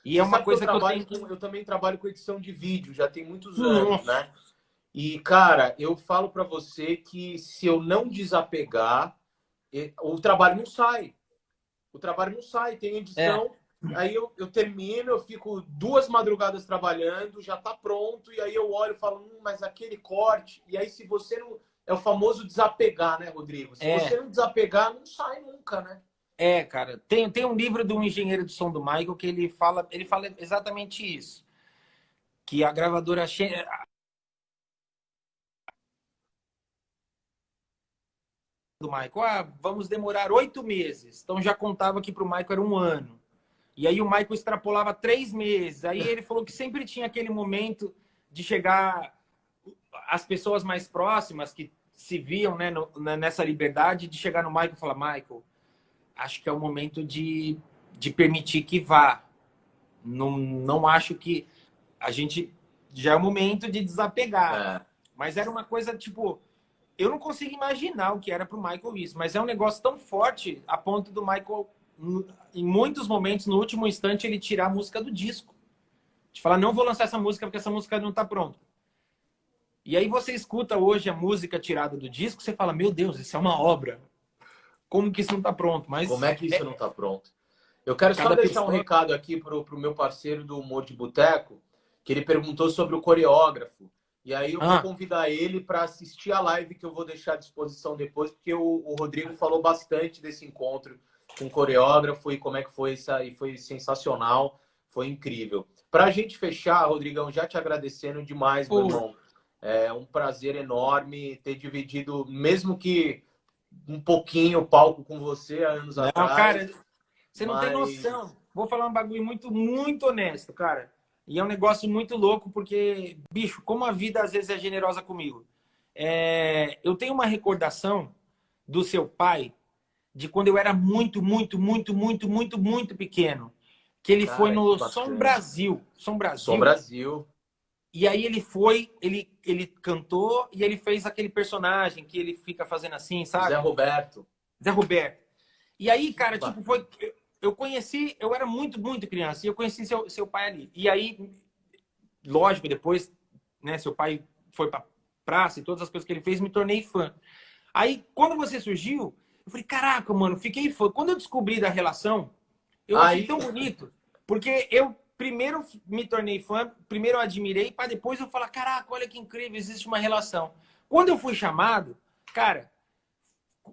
E é Você uma sabe que coisa que eu tenho que. eu também trabalho com edição de vídeo, já tem muitos anos, Nossa. né? E, cara, eu falo para você que se eu não desapegar, o trabalho não sai. O trabalho não sai, tem É, edição, aí eu termino, eu fico 2 madrugadas trabalhando, já tá pronto, e aí eu olho e falo, mas aquele corte, e aí se você não. É o famoso desapegar, né, Rodrigo? Se você é. não desapegar, não sai nunca, né? Cara, tem um livro de um engenheiro de som do Michael que ele fala exatamente isso. Que a gravadora do Michael, vamos demorar 8 meses. Então já contava que para o Michael era um ano. E aí o Michael extrapolava 3 meses. Aí ele falou que sempre tinha aquele momento de chegar as pessoas mais próximas que se viam, né, nessa liberdade de chegar no Michael e falar, Michael, acho que é o momento de permitir que vá. Não acho que a gente já é o momento de desapegar. É. Mas era uma coisa, tipo, eu não consigo imaginar o que era pro Michael isso, mas é um negócio tão forte a ponto do Michael, em muitos momentos, no último instante, ele tirar a música do disco. De falar, não vou lançar essa música porque essa música não tá pronta. E aí você escuta hoje a música tirada do disco, você fala, meu Deus, isso é uma obra. Como que isso não tá pronto? Como Mas é que isso não tá pronto? Eu quero só cada deixar um pessoa... recado aqui pro meu parceiro do Humor de Boteco, que ele perguntou sobre o coreógrafo. E aí eu vou Ah, convidar ele para assistir a live que eu vou deixar à disposição depois, porque o Rodrigo falou bastante desse encontro com o coreógrafo e como é que foi isso, e foi sensacional, foi incrível. Para a gente fechar, Rodrigão, já te agradecendo demais, meu pô, irmão. É um prazer enorme ter dividido, mesmo que um pouquinho, o palco com você há anos não, atrás, cara, você não tem mas noção. Vou falar um bagulho muito, muito honesto, cara. E é um negócio muito louco, porque, bicho, como a vida às vezes é generosa comigo. Eu tenho uma recordação do seu pai de quando eu era muito, muito, muito, muito, muito, muito pequeno. Que ele foi cara, que no Som bacana. Brasil. Som Som Brasil. Brasil, E aí ele foi, ele cantou e ele fez aquele personagem que ele fica fazendo assim, o Zé sabe? Roberto. Zé Roberto. E aí, Que cara, tipo, foi. bacana. Eu conheci, eu era muito, muito criança, e eu conheci seu pai ali. E aí, lógico, depois, né, seu pai foi pra praça e todas as coisas que ele fez, me tornei fã. Aí, quando você surgiu, eu falei, caraca, mano, fiquei fã. Quando eu descobri da relação, eu achei Aí, tão bonito, porque eu primeiro me tornei fã, primeiro eu admirei, para depois eu falar, caraca, olha que incrível, existe uma relação. Quando eu fui chamado, cara,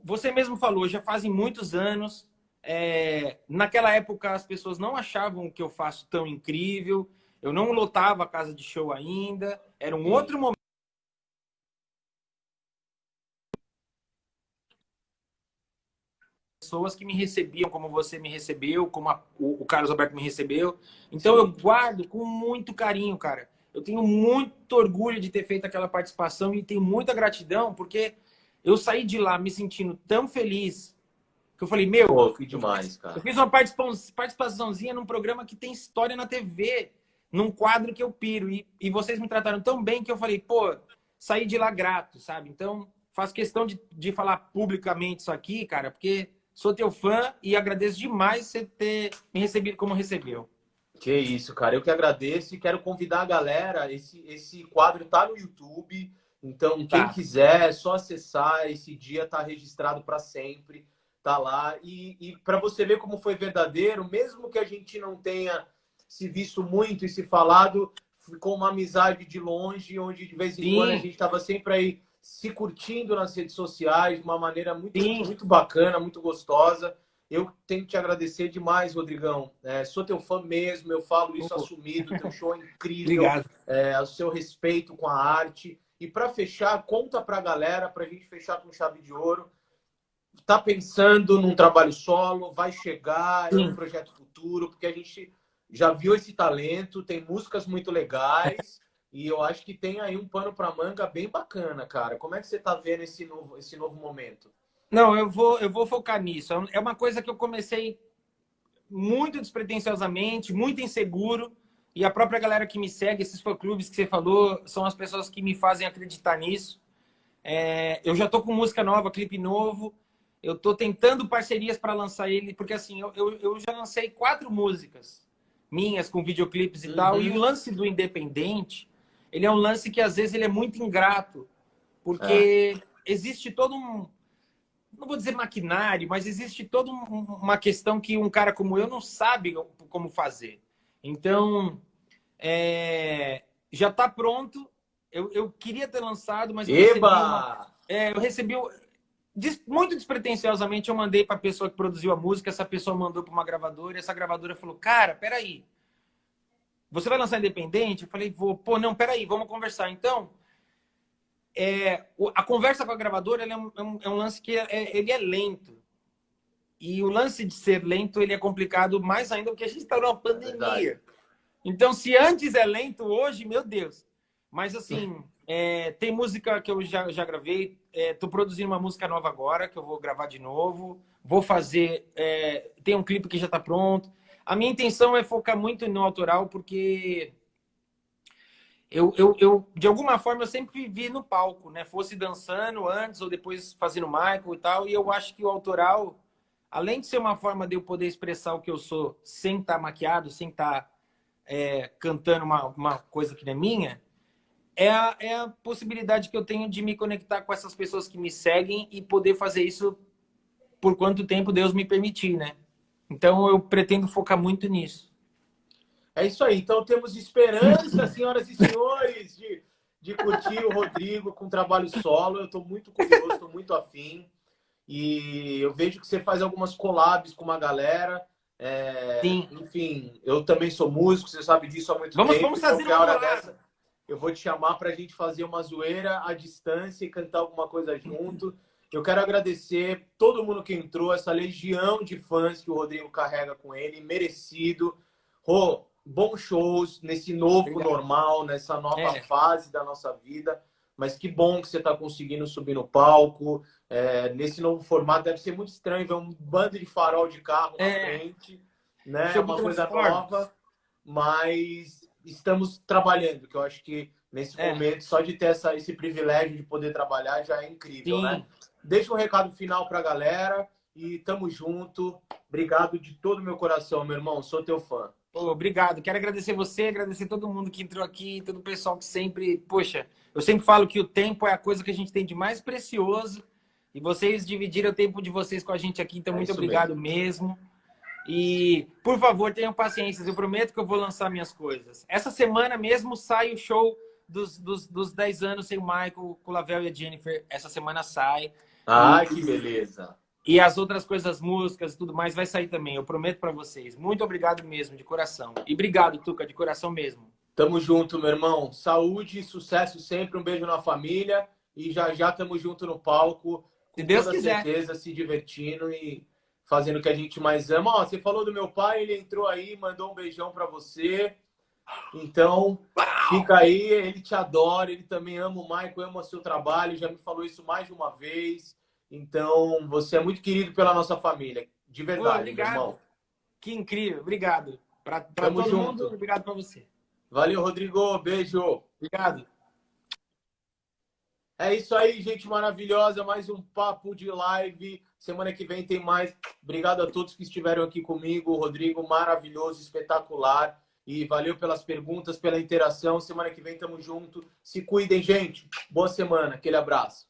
você mesmo falou, já fazem muitos anos. Naquela época as pessoas não achavam o que eu faço tão incrível. Eu não lotava a casa de show ainda. Era um sim. outro momento. Pessoas que me recebiam como você me recebeu, como o Carlos Alberto me recebeu. Então eu Sim. guardo com muito carinho, cara. eu tenho muito orgulho de ter feito aquela participação e tenho muita gratidão, porque eu saí de lá me sentindo tão feliz que eu falei, meu, Pô, que demais, eu cara. fiz uma participaçãozinha num programa que tem história na TV, num quadro que eu piro. E vocês me trataram tão bem que eu falei, pô, saí de lá grato, sabe? Então, faço questão de falar publicamente isso aqui, cara, porque sou teu fã e agradeço demais você ter me recebido como recebeu. Que isso, cara. Eu que agradeço e quero convidar a galera. Esse quadro tá no YouTube. Então, quem Tá. quiser, é só acessar. Esse dia tá registrado para sempre. Tá lá. E para você ver como foi verdadeiro, mesmo que a gente não tenha se visto muito e se falado, ficou uma amizade de longe, onde de vez em quando a Sim, gente estava sempre aí se curtindo nas redes sociais, de uma maneira muito, sim. muito bacana, muito gostosa. Eu tenho que te agradecer demais, Rodrigão. Sou teu fã mesmo, eu falo isso Pô, assumido. Teu show é incrível, obrigado. o seu respeito com a arte. E para fechar, conta para a galera, para a gente fechar com chave de ouro. Tá pensando num trabalho solo? Vai chegar? É um Sim. projeto futuro? Porque a gente já viu esse talento, tem músicas muito legais. E eu acho que tem aí um pano para manga bem bacana, cara. Como é que você tá vendo esse novo momento? Não, eu vou focar nisso. É uma coisa que eu comecei muito despretensiosamente, muito inseguro. E a própria galera que me segue, esses fã-clubes que você falou, são as pessoas que me fazem acreditar nisso. Eu já tô com música nova, clipe novo. Eu tô tentando parcerias para lançar ele, porque assim, eu já lancei 4 músicas minhas com videoclipes e tal. E o Uhum. lance do independente, ele é um lance que às vezes ele é muito ingrato, É. porque existe todo um, não vou dizer maquinário, mas existe toda uma questão que um cara como eu não sabe como fazer. Então, já está pronto. Eu queria ter lançado, mas Eba! eu recebi muito despretensiosamente. Eu mandei para a pessoa que produziu a música. Essa pessoa mandou para uma gravadora. E essa gravadora falou: Cara, peraí, você vai lançar independente? Eu falei: Vou. Pô, não, peraí, vamos conversar. Então, a conversa com a gravadora é um lance que ele é lento. E o lance de ser lento ele é complicado mais ainda porque a gente está numa É verdade. pandemia. Então, se antes é lento, hoje, meu Deus. Mas, assim, tem música que eu já gravei. Tô produzindo uma música nova agora, que eu vou gravar de novo. Vou fazer... tem um clipe que já está pronto. A minha intenção é focar muito no autoral, porque de alguma forma, eu sempre vivi no palco, né? Fosse dançando antes ou depois fazendo Michael e tal. E eu acho que o autoral, além de ser uma forma de eu poder expressar o que eu sou sem estar maquiado, sem estar cantando uma coisa que não é minha, é a possibilidade que eu tenho de me conectar com essas pessoas que me seguem e poder fazer isso por quanto tempo Deus me permitir, né? Então eu pretendo focar muito nisso. É isso aí. Então temos esperança, senhoras e senhores, de curtir o Rodrigo com trabalho solo. Eu estou muito curioso, estou muito afim. E eu vejo que você faz algumas collabs com uma galera. Sim. Enfim, eu também sou músico, você sabe disso há muito tempo. Vamos Então, fazer que a uma hora bolada. dessa, eu vou te chamar para a gente fazer uma zoeira à distância e cantar alguma coisa junto. Eu quero agradecer todo mundo que entrou, essa legião de fãs que o Rodrigo carrega com ele, merecido. Rô, bons shows nesse novo Obrigado. normal, nessa nova É, fase da nossa vida. Mas que bom que você está conseguindo subir no palco. Nesse novo formato, deve ser muito estranho ver um bando de farol de carro na é, frente, né? É show do uma coisa Transformers. nova, mas estamos trabalhando, que eu acho que nesse É, momento, só de ter esse privilégio de poder trabalhar já é incrível, né? sim. Deixa um recado final para a galera e tamo junto. Obrigado de todo o meu coração, meu irmão. Sou teu fã. Pô, obrigado. Quero agradecer você, agradecer todo mundo que entrou aqui, todo o pessoal que sempre... Poxa, eu sempre falo que o tempo é a coisa que a gente tem de mais precioso e vocês dividiram o tempo de vocês com a gente aqui, então É muito isso mesmo. obrigado mesmo. E, por favor, tenham paciência. Eu prometo que eu vou lançar minhas coisas. Essa semana mesmo sai o show dos 10 anos sem o Michael, com o Lavelle e a Jennifer. Essa semana sai. Ai, que beleza. E as outras coisas, músicas e tudo mais, vai sair também. Eu prometo para vocês. Muito obrigado mesmo, de coração. E obrigado, Tuca, de coração mesmo. Tamo junto, meu irmão. Saúde, sucesso sempre. Um beijo na família. E já já tamo junto no palco, Se com Deus toda quiser. certeza, se divertindo e fazendo o que a gente mais ama. Ó, você falou do meu pai, ele entrou aí, mandou um beijão para você. Então, fica aí, ele te adora, ele também ama o Michael, ama o seu trabalho, já me falou isso mais de uma vez. Então, você é muito querido pela nossa família, de Pô, verdade, meu obrigado. irmão. Que incrível. Obrigado. Para Tamo todo mundo, junto. obrigado para você. Valeu, Rodrigo. Beijo. Obrigado. É isso aí, gente maravilhosa. Mais um papo de live. Semana que vem tem mais. Obrigado a todos que estiveram aqui comigo. Rodrigo, maravilhoso, espetacular. E valeu pelas perguntas, pela interação. Semana que vem tamo junto. Se cuidem, gente. Boa semana. Aquele abraço.